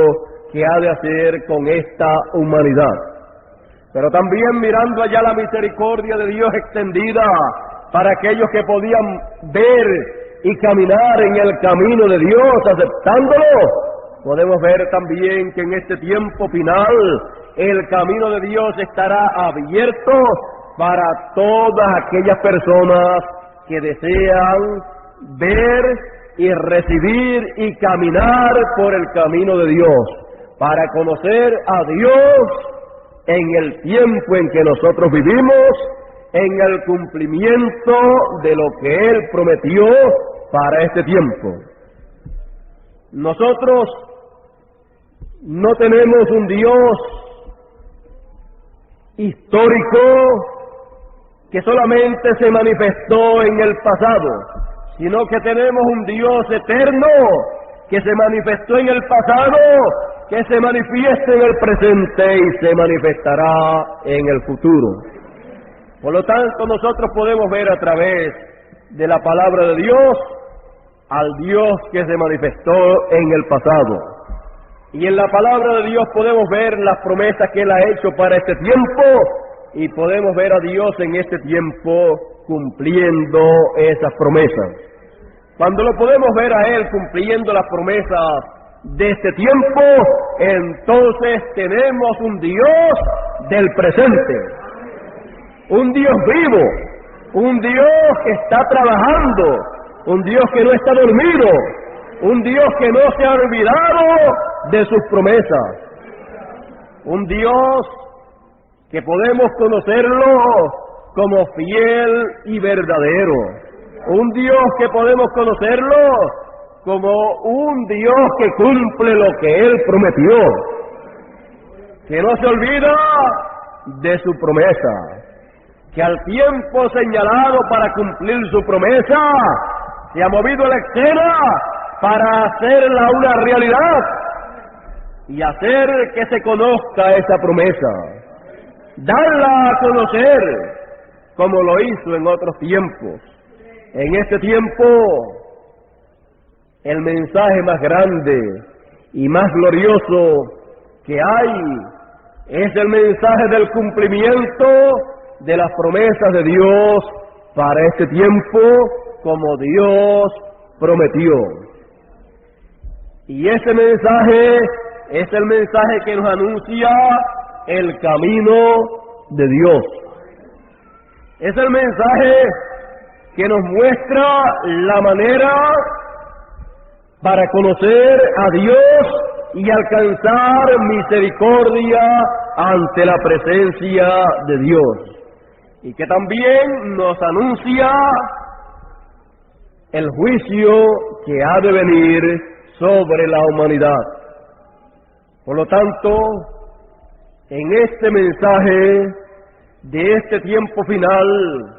que ha de hacer con esta humanidad. Pero también mirando allá la misericordia de Dios extendida para aquellos que podían ver y caminar en el camino de Dios aceptándolo, podemos ver también que en este tiempo final el camino de Dios estará abierto para todas aquellas personas que desean ver y recibir y caminar por el camino de Dios, para conocer a Dios en el tiempo en que nosotros vivimos, en el cumplimiento de lo que Él prometió para este tiempo. Nosotros no tenemos un Dios histórico que solamente se manifestó en el pasado, sino que tenemos un Dios eterno que se manifestó en el pasado, que se manifiesta en el presente y se manifestará en el futuro. Por lo tanto, nosotros podemos ver a través de la palabra de Dios al Dios que se manifestó en el pasado. Y en la palabra de Dios podemos ver las promesas que Él ha hecho para este tiempo, y podemos ver a Dios en este tiempo cumpliendo esas promesas. Cuando lo podemos ver a Él cumpliendo las promesas de este tiempo, entonces tenemos un Dios del presente, un Dios vivo, un Dios que está trabajando, un Dios que no está dormido, un Dios que no se ha olvidado de sus promesas, un Dios que podemos conocerlo como fiel y verdadero, un Dios que podemos conocerlo como un Dios que cumple lo que Él prometió, que no se olvida de su promesa, que al tiempo señalado para cumplir su promesa se ha movido a la escena para hacerla una realidad y hacer que se conozca esa promesa, darla a conocer como lo hizo en otros tiempos. En este tiempo, el mensaje más grande y más glorioso que hay es el mensaje del cumplimiento de las promesas de Dios para este tiempo, como Dios prometió. Y ese mensaje es el mensaje que nos anuncia el camino de Dios. Es el mensaje que nos muestra la manera para conocer a Dios y alcanzar misericordia ante la presencia de Dios. Y que también nos anuncia el juicio que ha de venir sobre la humanidad. Por lo tanto, en este mensaje de este tiempo final,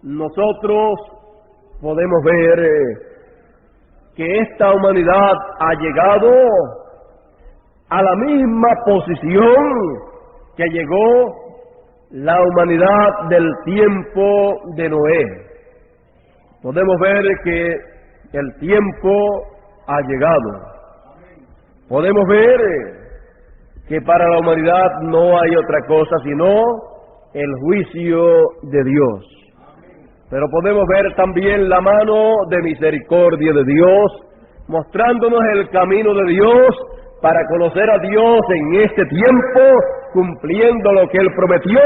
nosotros podemos ver que esta humanidad ha llegado a la misma posición que llegó la humanidad del tiempo de Noé. Podemos ver que el tiempo ha llegado. Podemos ver que para la humanidad no hay otra cosa sino el juicio de Dios. Pero podemos ver también la mano de misericordia de Dios, mostrándonos el camino de Dios para conocer a Dios en este tiempo, cumpliendo lo que Él prometió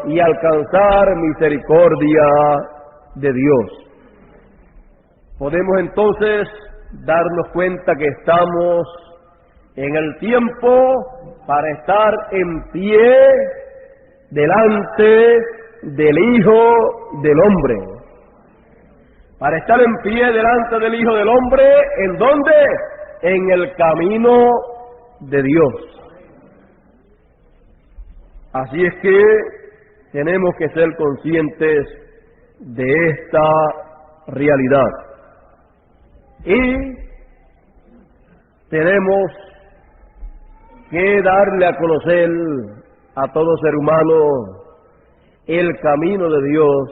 y alcanzar misericordia de Dios. Podemos entonces darnos cuenta que estamos en el tiempo para estar en pie delante del Hijo del Hombre. Para estar en pie delante del Hijo del Hombre, ¿en dónde? En el camino de Dios. Así es que tenemos que ser conscientes de esta realidad. Y tenemos que darle a conocer a todo ser humano el camino de Dios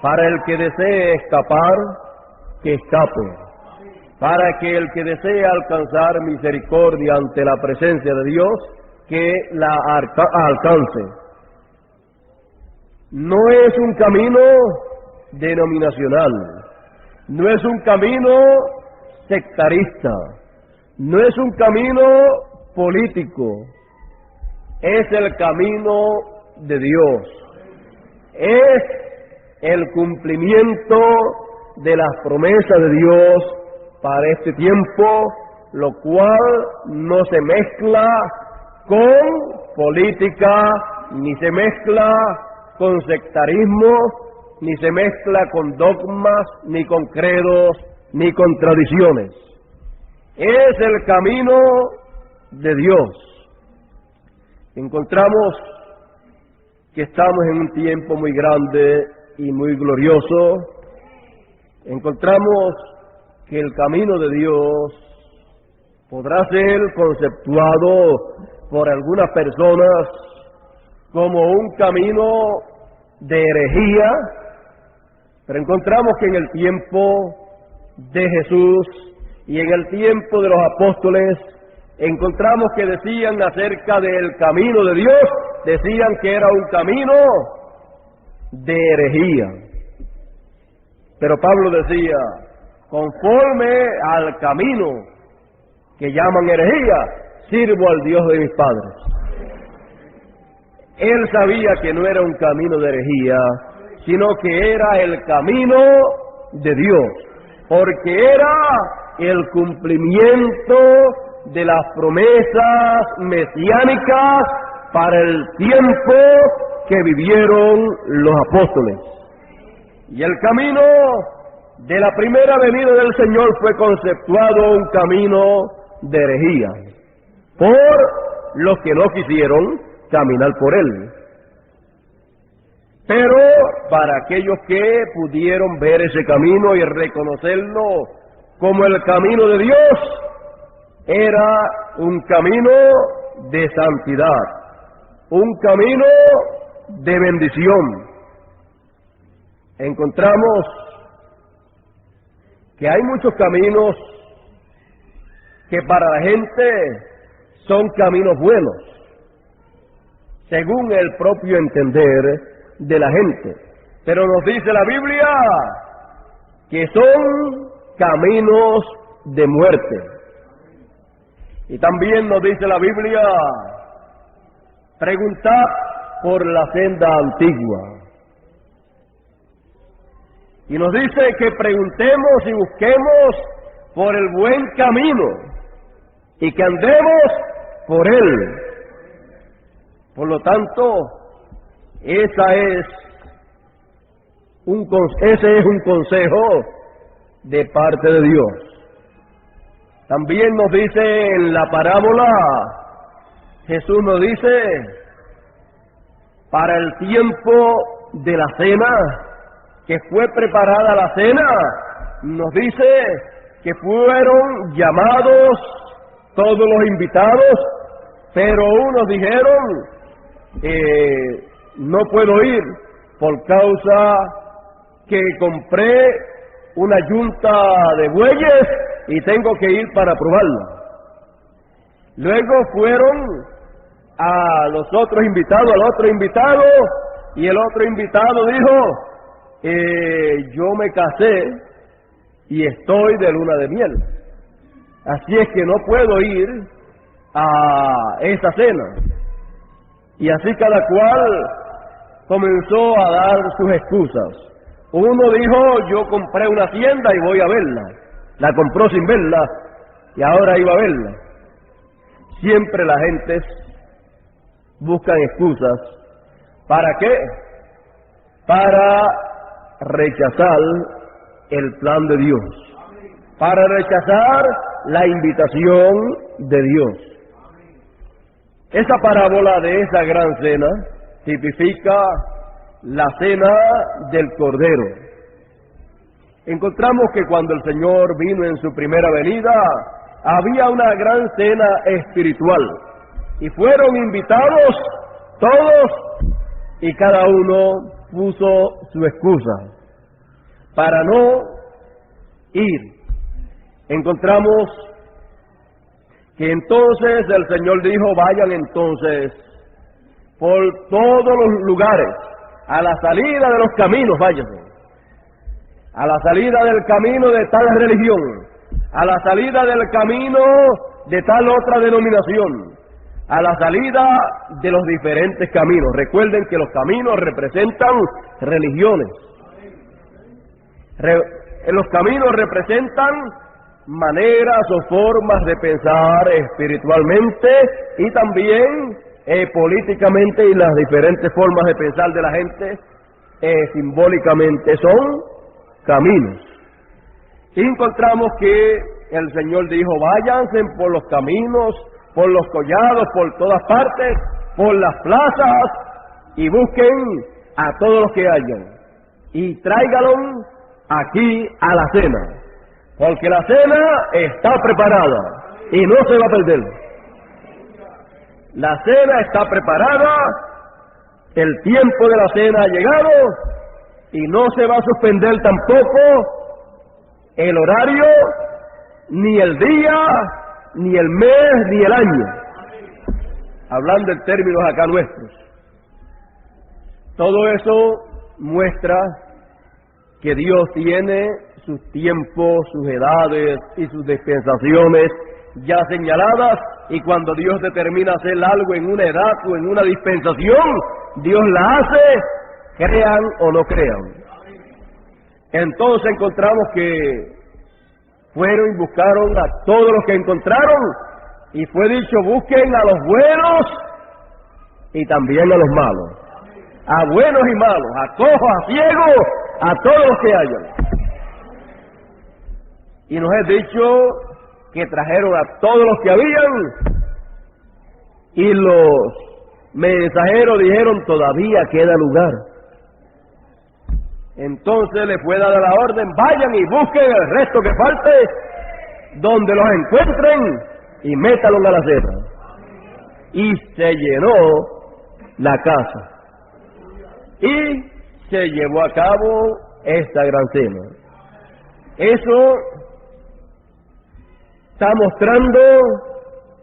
para el que desee escapar, que escape. Para que el que desee alcanzar misericordia ante la presencia de Dios, que la alcance. No es un camino denominacional, no es un camino sectarista, no es un camino político, es el camino de Dios, es el cumplimiento de las promesas de Dios para este tiempo, lo cual no se mezcla con política, ni se mezcla con sectarismo, ni se mezcla con dogmas, ni con credos, ni con tradiciones. Es el camino de Dios. Encontramos que estamos en un tiempo muy grande y muy glorioso. Encontramos que el camino de Dios podrá ser conceptuado por algunas personas como un camino de herejía, pero encontramos que en el tiempo de Jesús y en el tiempo de los apóstoles encontramos que decían acerca del camino de Dios, decían que era un camino de herejía. Pero Pablo decía, conforme al camino que llaman herejía, sirvo al Dios de mis padres. Él sabía que no era un camino de herejía, sino que era el camino de Dios, porque era el cumplimiento de las promesas mesiánicas para el tiempo que vivieron los apóstoles. Y el camino de la primera venida del Señor fue conceptuado un camino de herejía, por los que no quisieron caminar por él. Pero para aquellos que pudieron ver ese camino y reconocerlo como el camino de Dios, era un camino de santidad, un camino de bendición. Encontramos que hay muchos caminos que para la gente son caminos buenos, según el propio entender de la gente. Pero nos dice la Biblia que son caminos de muerte. Y también nos dice la Biblia, preguntad por la senda antigua. Y nos dice que preguntemos y busquemos por el buen camino y que andemos por él. Por lo tanto, ese es un consejo de parte de Dios. También nos dice en la parábola, Jesús nos dice, para el tiempo de la cena, que fue preparada la cena, nos dice que fueron llamados todos los invitados, pero unos dijeron, no puedo ir por causa que compré una yunta de bueyes y tengo que ir para probarla. Luego fueron a los otros invitados, al otro invitado, y el otro invitado dijo, yo me casé y estoy de luna de miel, así es que no puedo ir a esa cena. Y así cada cual comenzó a dar sus excusas. Uno dijo, yo compré una hacienda y voy a verla. La compró sin verla y ahora iba a verla. Siempre la gente buscan excusas. ¿Para qué? Para rechazar el plan de Dios, para rechazar la invitación de Dios. Esa parábola de esa gran cena tipifica la cena del Cordero. Encontramos que cuando el Señor vino en su primera venida, había una gran cena espiritual y fueron invitados todos y cada uno puso su excusa para no ir. Encontramos que entonces el Señor dijo, vayan entonces por todos los lugares, a la salida de los caminos, váyanse, a la salida del camino de tal religión, a la salida del camino de tal otra denominación, a la salida de los diferentes caminos. Recuerden que los caminos representan religiones. Los caminos representan maneras o formas de pensar espiritualmente y también políticamente, y las diferentes formas de pensar de la gente simbólicamente son caminos. Y encontramos que el Señor dijo, váyanse por los caminos, por los collados, por todas partes, por las plazas, y busquen a todos los que hayan, y tráiganlos aquí a la cena, porque la cena está preparada y no se va a perder. La cena está preparada, el tiempo de la cena ha llegado y no se va a suspender tampoco el horario, ni el día, ni el mes, ni el año. Hablando en términos acá nuestros. Todo eso muestra que Dios tiene sus tiempos, sus edades y sus dispensaciones ya señaladas, y cuando Dios determina hacer algo en una edad o en una dispensación, Dios la hace, crean o no crean. Entonces encontramos que fueron y buscaron a todos los que encontraron, y fue dicho, busquen a los buenos y también a los malos, a buenos y malos, a cojos, a ciegos, a todos los que hayan. Y nos es dicho que trajeron a todos los que habían, y los mensajeros dijeron, todavía queda lugar. Entonces le fue dada la orden, vayan y busquen el resto que falte, donde los encuentren, y métanlos a la cena. Y se llenó la casa, y se llevó a cabo esta gran cena. Eso está mostrando,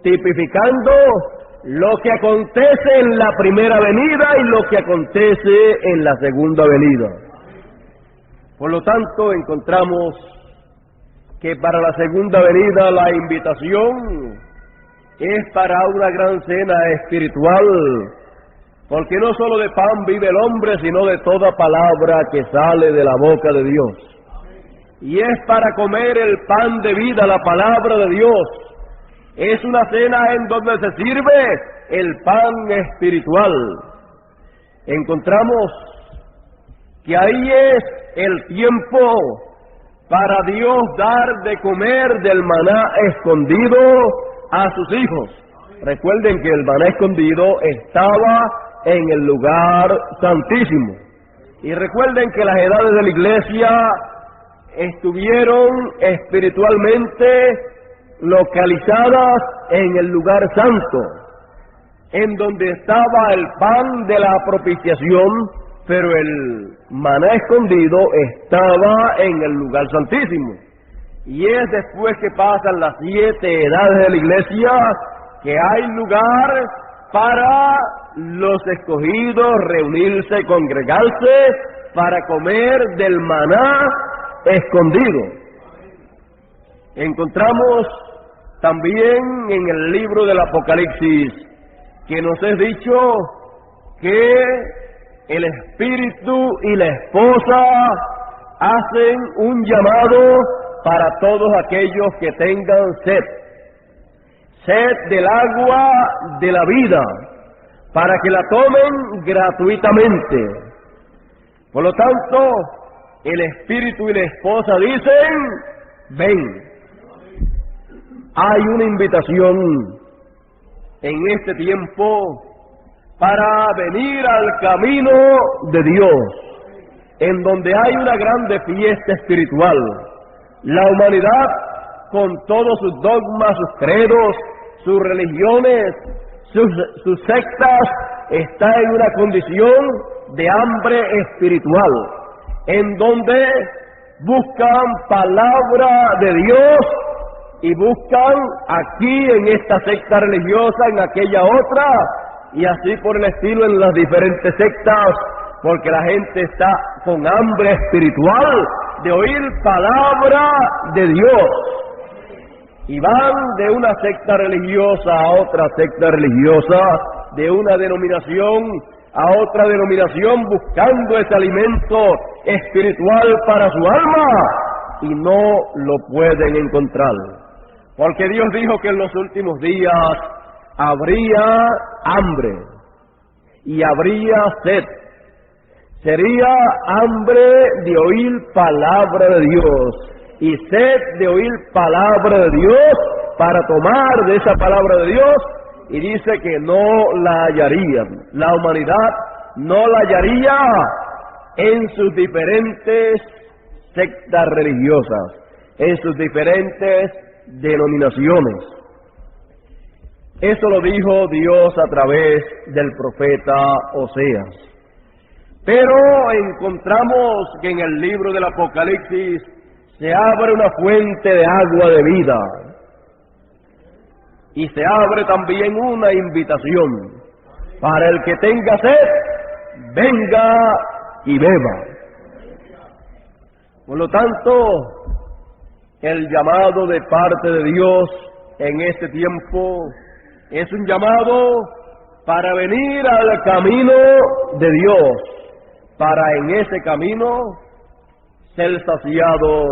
tipificando lo que acontece en la primera venida y lo que acontece en la segunda venida. Por lo tanto, encontramos que para la segunda venida la invitación es para una gran cena espiritual, porque no solo de pan vive el hombre, sino de toda palabra que sale de la boca de Dios. Y es para comer el pan de vida, la palabra de Dios. Es una cena en donde se sirve el pan espiritual. Encontramos que ahí es el tiempo para Dios dar de comer del maná escondido a sus hijos. Recuerden que el maná escondido estaba en el lugar santísimo. Y recuerden que las edades de la iglesia estuvieron espiritualmente localizadas en el lugar santo. en donde estaba el pan de la propiciación, pero el maná escondido estaba en el lugar santísimo. Y es después que pasan las 7 edades de la iglesia que hay lugar para los escogidos reunirse y congregarse para comer del maná escondido. Encontramos también en el libro del Apocalipsis que nos es dicho que el Espíritu y la esposa hacen un llamado para todos aquellos que tengan sed, sed del agua de la vida, para que la tomen gratuitamente. Por lo tanto, el Espíritu y la esposa dicen, ven. Hay una invitación en este tiempo para venir al camino de Dios, en donde hay una grande fiesta espiritual. La humanidad, con todos sus dogmas, sus credos, sus religiones, sus sectas, está en una condición de hambre espiritual, en donde buscan palabra de Dios y buscan aquí en esta secta religiosa, en aquella otra, y así por el estilo en las diferentes sectas, porque la gente está con hambre espiritual de oír palabra de Dios. Y van de una secta religiosa a otra secta religiosa, de una denominación a otra denominación, buscando ese alimento espiritual para su alma, y no lo pueden encontrar. Porque Dios dijo que en los últimos días habría hambre y habría sed. Sería hambre de oír palabra de Dios y sed de oír palabra de Dios para tomar de esa palabra de Dios, y dice que no la hallarían. La humanidad no la hallaría en sus diferentes sectas religiosas, en sus diferentes denominaciones. Eso lo dijo Dios a través del profeta Oseas. Pero encontramos que en el libro del Apocalipsis se abre una fuente de agua de vida, y se abre también una invitación para el que tenga sed, venga y beba. Por lo tanto, el llamado de parte de Dios en este tiempo es un llamado para venir al camino de Dios, para en ese camino ser saciados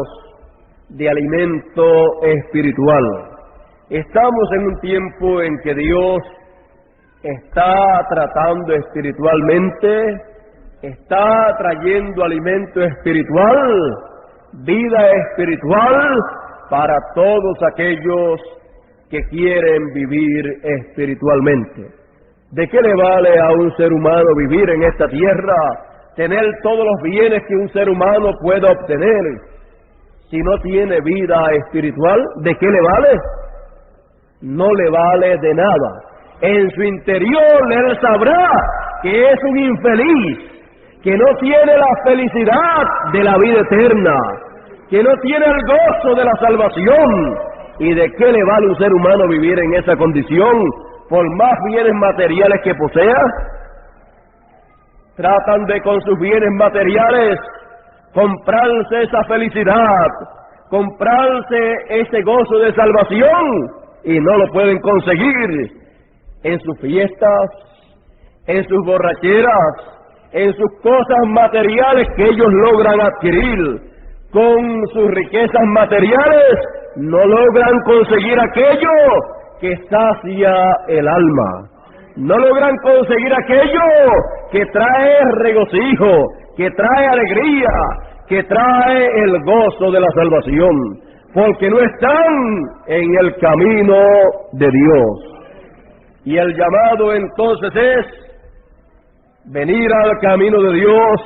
de alimento espiritual. Estamos en un tiempo en que Dios está tratando espiritualmente, está trayendo alimento espiritual, vida espiritual para todos aquellos que quieren vivir espiritualmente. ¿De qué le vale a un ser humano vivir en esta tierra, tener todos los bienes que un ser humano pueda obtener, si no tiene vida espiritual? ¿De qué le vale? No le vale de nada. En su interior él sabrá que es un infeliz, que no tiene la felicidad de la vida eterna, que no tiene el gozo de la salvación. ¿Y de qué le vale a un ser humano vivir en esa condición, por más bienes materiales que posea? Tratan de con sus bienes materiales comprarse esa felicidad, comprarse ese gozo de salvación, y no lo pueden conseguir en sus fiestas, en sus borracheras, en sus cosas materiales que ellos logran adquirir. Con sus riquezas materiales no logran conseguir aquello que sacia el alma, no logran conseguir aquello que trae regocijo, que trae alegría, que trae el gozo de la salvación, porque no están en el camino de Dios. Y el llamado entonces es venir al camino de Dios,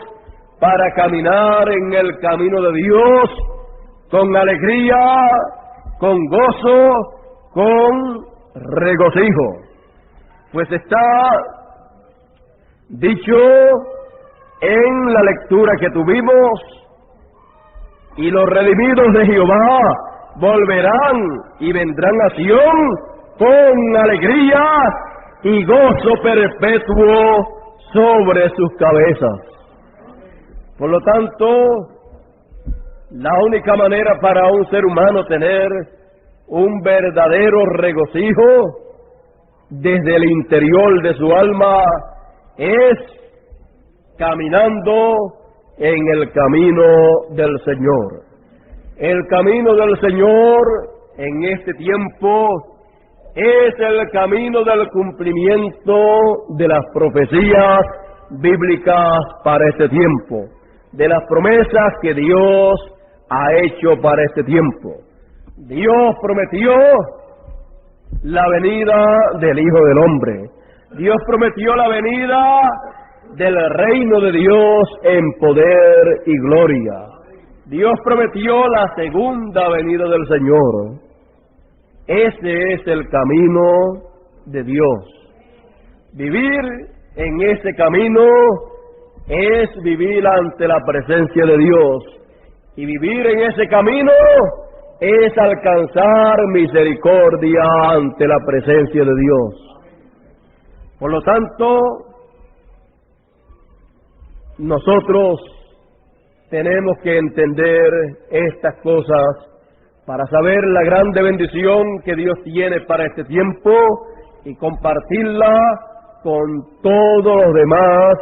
para caminar en el camino de Dios con alegría, con gozo, con regocijo. Pues está dicho en la lectura que tuvimos: y los redimidos de Jehová volverán y vendrán a Sión con alegría y gozo perpetuo sobre sus cabezas. Por lo tanto, la única manera para un ser humano tener un verdadero regocijo desde el interior de su alma es caminando en el camino del Señor. El camino del Señor en este tiempo es el camino del cumplimiento de las profecías bíblicas para este tiempo, de las promesas que Dios ha hecho para este tiempo. Dios prometió la venida del Hijo del Hombre. Dios prometió la venida del reino de Dios en poder y gloria. Dios prometió la segunda venida del Señor. Ese es el camino de Dios. Vivir en ese camino es vivir ante la presencia de Dios. Y vivir en ese camino es alcanzar misericordia ante la presencia de Dios. Por lo tanto, nosotros tenemos que entender estas cosas para saber la grande bendición que Dios tiene para este tiempo y compartirla con todos los demás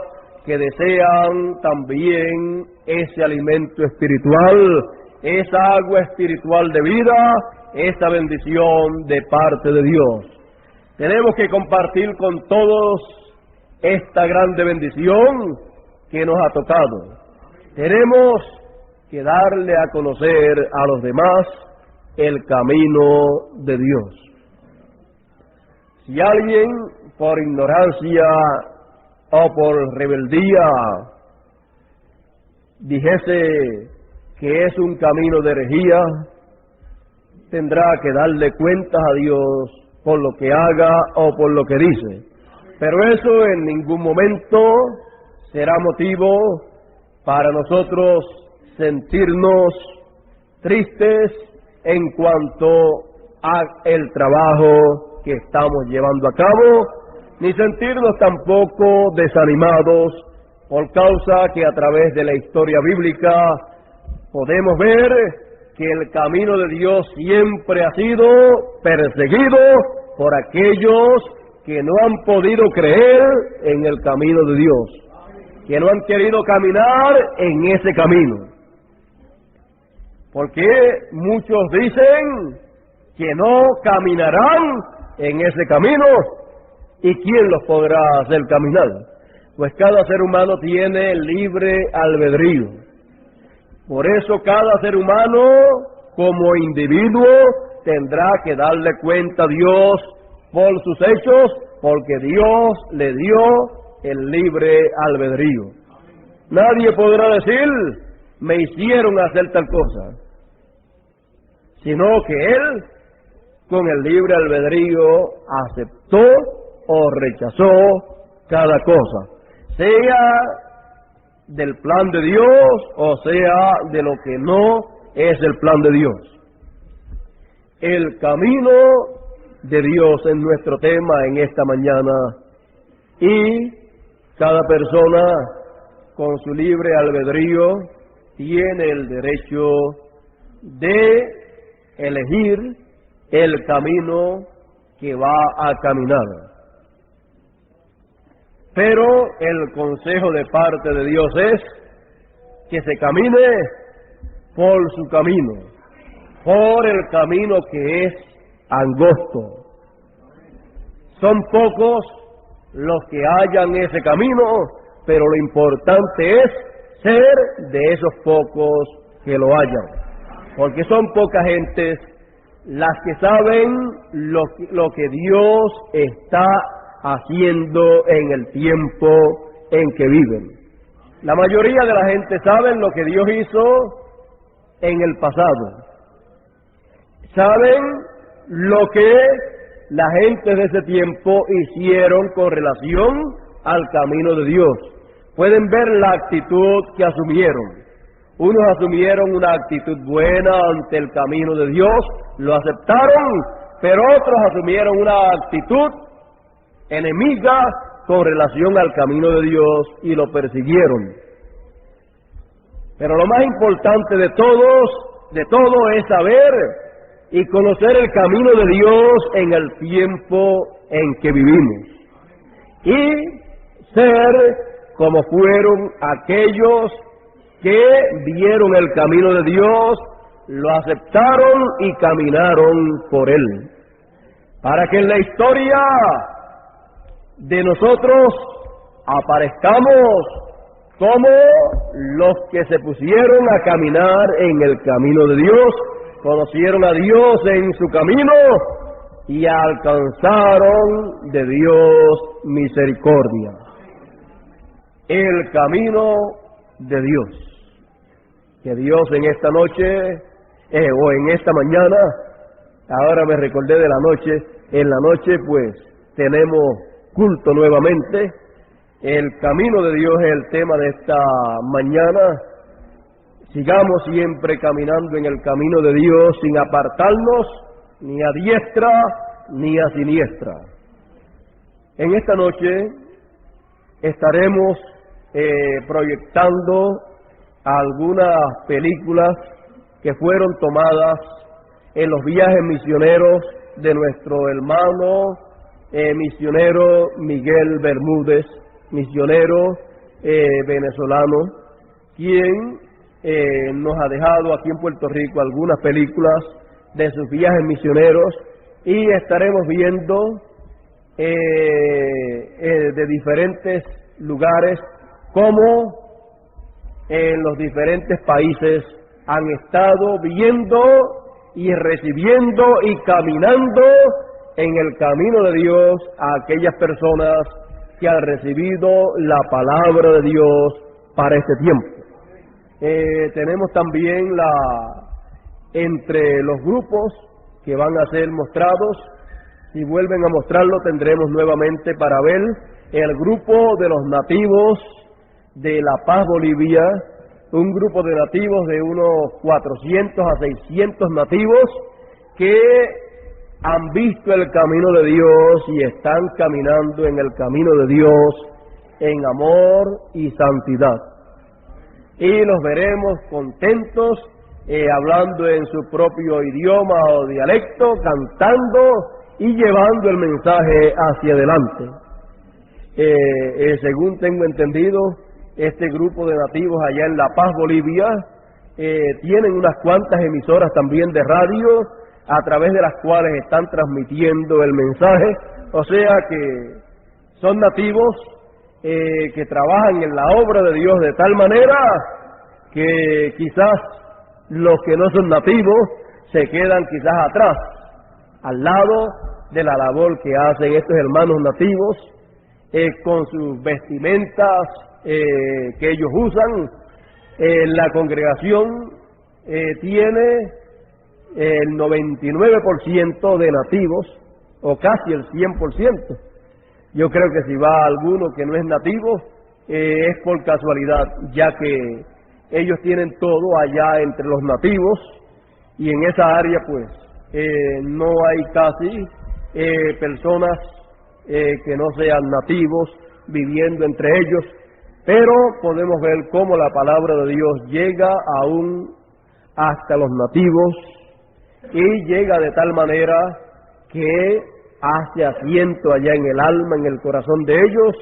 que desean también ese alimento espiritual, esa agua espiritual de vida, esa bendición de parte de Dios. Tenemos que compartir con todos esta grande bendición que nos ha tocado. Tenemos que darle a conocer a los demás el camino de Dios. Si alguien por ignorancia o por rebeldía dijese que es un camino de herejía, tendrá que darle cuentas a Dios por lo que haga o por lo que dice. Pero eso en ningún momento será motivo para nosotros sentirnos tristes en cuanto a el trabajo que estamos llevando a cabo, ni sentirnos tampoco desanimados por causa que a través de la historia bíblica podemos ver que el camino de Dios siempre ha sido perseguido por aquellos que no han podido creer en el camino de Dios, que no han querido caminar en ese camino. Porque muchos dicen que no caminarán en ese camino, ¿y quién los podrá hacer caminar? Pues cada ser humano tiene libre albedrío. Por eso cada ser humano como individuo tendrá que darle cuenta a Dios por sus hechos, porque Dios le dio el libre albedrío. Nadie podrá decir, me hicieron hacer tal cosa, sino que Él, con el libre albedrío, aceptó o rechazó cada cosa, sea del plan de Dios o sea de lo que no es el plan de Dios. El camino de Dios es nuestro tema en esta mañana, y cada persona con su libre albedrío tiene el derecho de elegir el camino que va a caminar. Pero el consejo de parte de Dios es que se camine por su camino, por el camino que es angosto. Son pocos los que hallan ese camino, pero lo importante es ser de esos pocos que lo hallan, porque son pocas gentes las que saben lo que Dios está haciendo en el tiempo en que viven. La mayoría de la gente saben lo que Dios hizo en el pasado, saben lo que la gente de ese tiempo hicieron con relación al camino de Dios. Pueden ver la actitud que asumieron. Unos asumieron una actitud buena ante el camino de Dios, lo aceptaron, pero otros asumieron una actitud enemiga con relación al camino de Dios y lo persiguieron. Pero lo más importante de todo es saber y conocer el camino de Dios en el tiempo en que vivimos. Y ser como fueron aquellos que vieron el camino de Dios, lo aceptaron y caminaron por él. Para que en la historia de nosotros aparezcamos como los que se pusieron a caminar en el camino de Dios, conocieron a Dios en su camino y alcanzaron de Dios misericordia. El camino de Dios. Que Dios en esta noche, o en esta mañana, ahora me recordé de la noche, en la noche pues tenemos culto nuevamente. El camino de Dios es el tema de esta mañana. Sigamos siempre caminando en el camino de Dios sin apartarnos ni a diestra ni a siniestra. En esta noche estaremos proyectando algunas películas que fueron tomadas en los viajes misioneros de nuestro hermano misionero Miguel Bermúdez, misionero venezolano, quien nos ha dejado aquí en Puerto Rico algunas películas de sus viajes misioneros, y estaremos viendo de diferentes lugares cómo en los diferentes países han estado viendo y recibiendo y caminando en el camino de Dios a aquellas personas que han recibido la palabra de Dios para este tiempo. Tenemos también entre los grupos que van a ser mostrados, si vuelven a mostrarlo tendremos nuevamente para ver el grupo de los nativos de La Paz, Bolivia, un grupo de nativos de unos 400 a 600 nativos que han visto el camino de Dios y están caminando en el camino de Dios en amor y santidad. Y los veremos contentos, hablando en su propio idioma o dialecto, cantando y llevando el mensaje hacia adelante. Según tengo entendido, este grupo de nativos allá en La Paz, Bolivia, tienen unas cuantas emisoras también de radio a través de las cuales están transmitiendo el mensaje, o sea que son nativos que trabajan en la obra de Dios de tal manera que quizás los que no son nativos se quedan quizás atrás, al lado de la labor que hacen estos hermanos nativos con sus vestimentas que ellos usan. La congregación tiene el 99% de nativos, o casi el 100%. Yo creo que si va alguno que no es nativo, es por casualidad, ya que ellos tienen todo allá entre los nativos, y en esa área pues no hay casi personas que no sean nativos viviendo entre ellos, pero podemos ver cómo la palabra de Dios llega aún hasta los nativos, y llega de tal manera que hace asiento allá en el alma, en el corazón de ellos,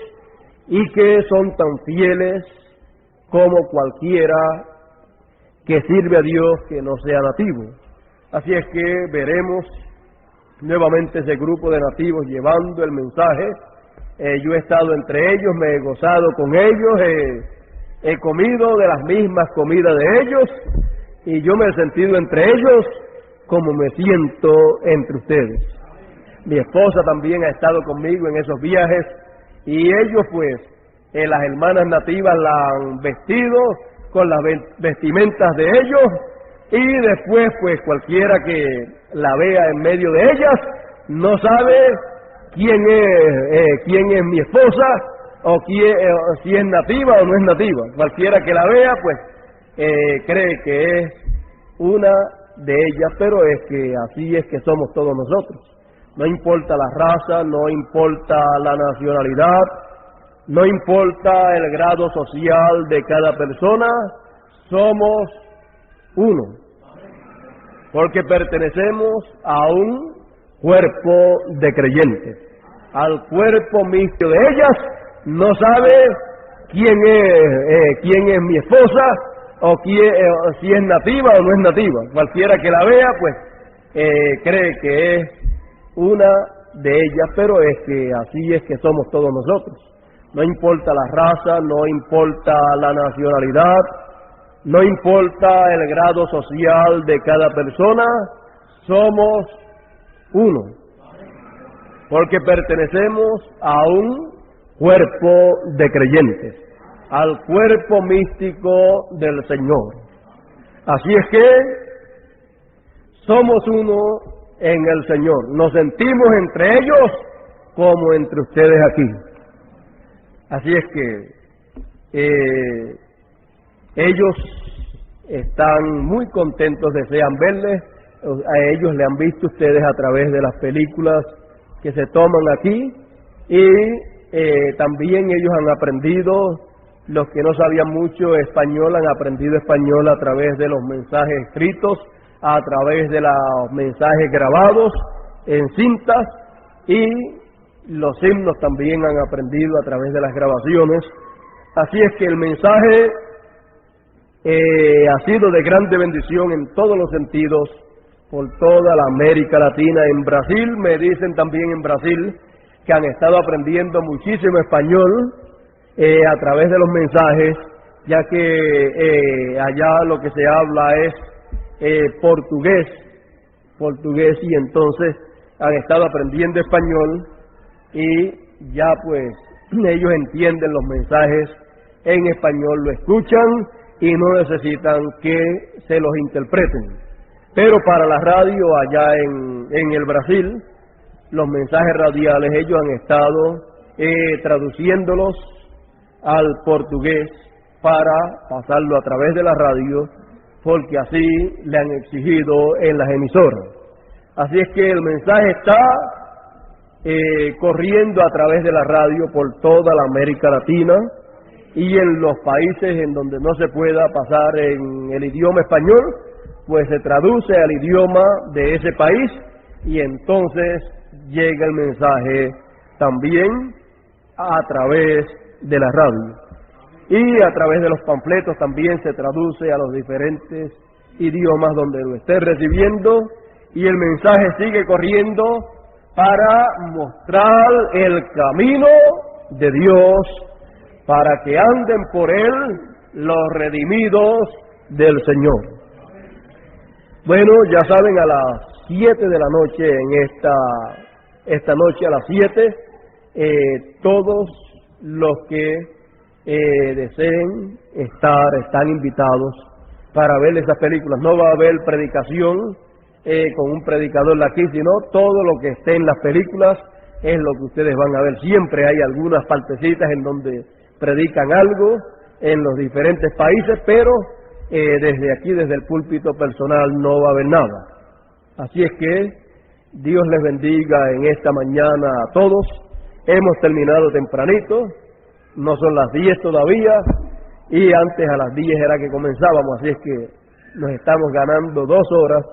y que son tan fieles como cualquiera que sirve a Dios que no sea nativo. Así es que veremos nuevamente ese grupo de nativos llevando el mensaje. Yo he estado entre ellos, me he gozado con ellos, he comido de las mismas comidas de ellos, y yo me he sentido entre ellos como me siento entre ustedes. Mi esposa también ha estado conmigo en esos viajes, y ellos pues, las hermanas nativas la han vestido con las vestimentas de ellos, y después pues cualquiera que la vea en medio de ellas no sabe quién es mi esposa o si es nativa o no es nativa. Cualquiera que la vea, pues cree que es una de ellas, pero es que así es que somos todos nosotros. No importa la raza, no importa la nacionalidad, no importa el grado social de cada persona, somos uno, porque pertenecemos a un cuerpo de creyentes. Al cuerpo místico de ellas no sabe quién es mi esposa o si es nativa o no es nativa. Cualquiera que la vea, pues cree que es una de ellas, pero es que así es que somos todos nosotros. No importa la raza, no importa la nacionalidad, no importa el grado social de cada persona, somos uno, porque pertenecemos a un cuerpo de creyentes, al cuerpo místico del Señor. Así es que somos uno en el Señor. Nos sentimos entre ellos como entre ustedes aquí. Así es que ellos están muy contentos, desean verles. A ellos le han visto ustedes a través de las películas que se toman aquí, y también ellos han aprendido, los que no sabían mucho español han aprendido español a través de los mensajes escritos, a través de los mensajes grabados en cintas, y los himnos también han aprendido a través de las grabaciones. Así es que el mensaje ha sido de grande bendición en todos los sentidos por toda la América Latina. En Brasil, me dicen también en Brasil, que han estado aprendiendo muchísimo español a través de los mensajes, ya que allá lo que se habla es portugués, y entonces han estado aprendiendo español, y ya pues ellos entienden los mensajes en español, lo escuchan y no necesitan que se los interpreten. Pero para la radio allá en el Brasil, los mensajes radiales ellos han estado traduciéndolos al portugués para pasarlo a través de la radio, porque así le han exigido en las emisoras. Así es que el mensaje está corriendo a través de la radio por toda la América Latina, y en los países en donde no se pueda pasar en el idioma español, pues se traduce al idioma de ese país, y entonces llega el mensaje también a través de la radio. Y a través de los panfletos también se traduce a los diferentes idiomas donde lo esté recibiendo, y el mensaje sigue corriendo para mostrar el camino de Dios, para que anden por él los redimidos del Señor. Bueno, ya saben, a las 7 de la noche, esta noche a las 7, todos los que deseen están invitados para ver esas películas. No va a haber predicación con un predicador aquí, sino todo lo que esté en las películas es lo que ustedes van a ver. Siempre hay algunas partecitas en donde predican algo en los diferentes países, pero desde aquí, desde el púlpito personal, no va a haber nada. Así es que Dios les bendiga en esta mañana a todos. Hemos terminado tempranito, no son las 10 todavía, y antes a las 10 era que comenzábamos, así es que nos estamos ganando 2 horas.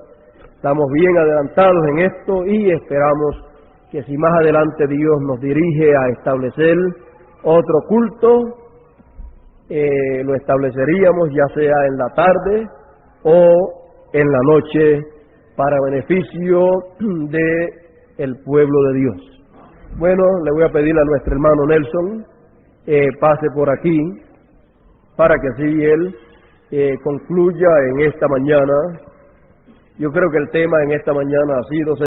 Estamos bien adelantados en esto, y esperamos que si más adelante Dios nos dirige a establecer otro culto, lo estableceríamos ya sea en la tarde o en la noche, para beneficio de el pueblo de Dios. Bueno, le voy a pedir a nuestro hermano Nelson pase por aquí, para que así él concluya en esta mañana. Yo creo que el tema en esta mañana ha sido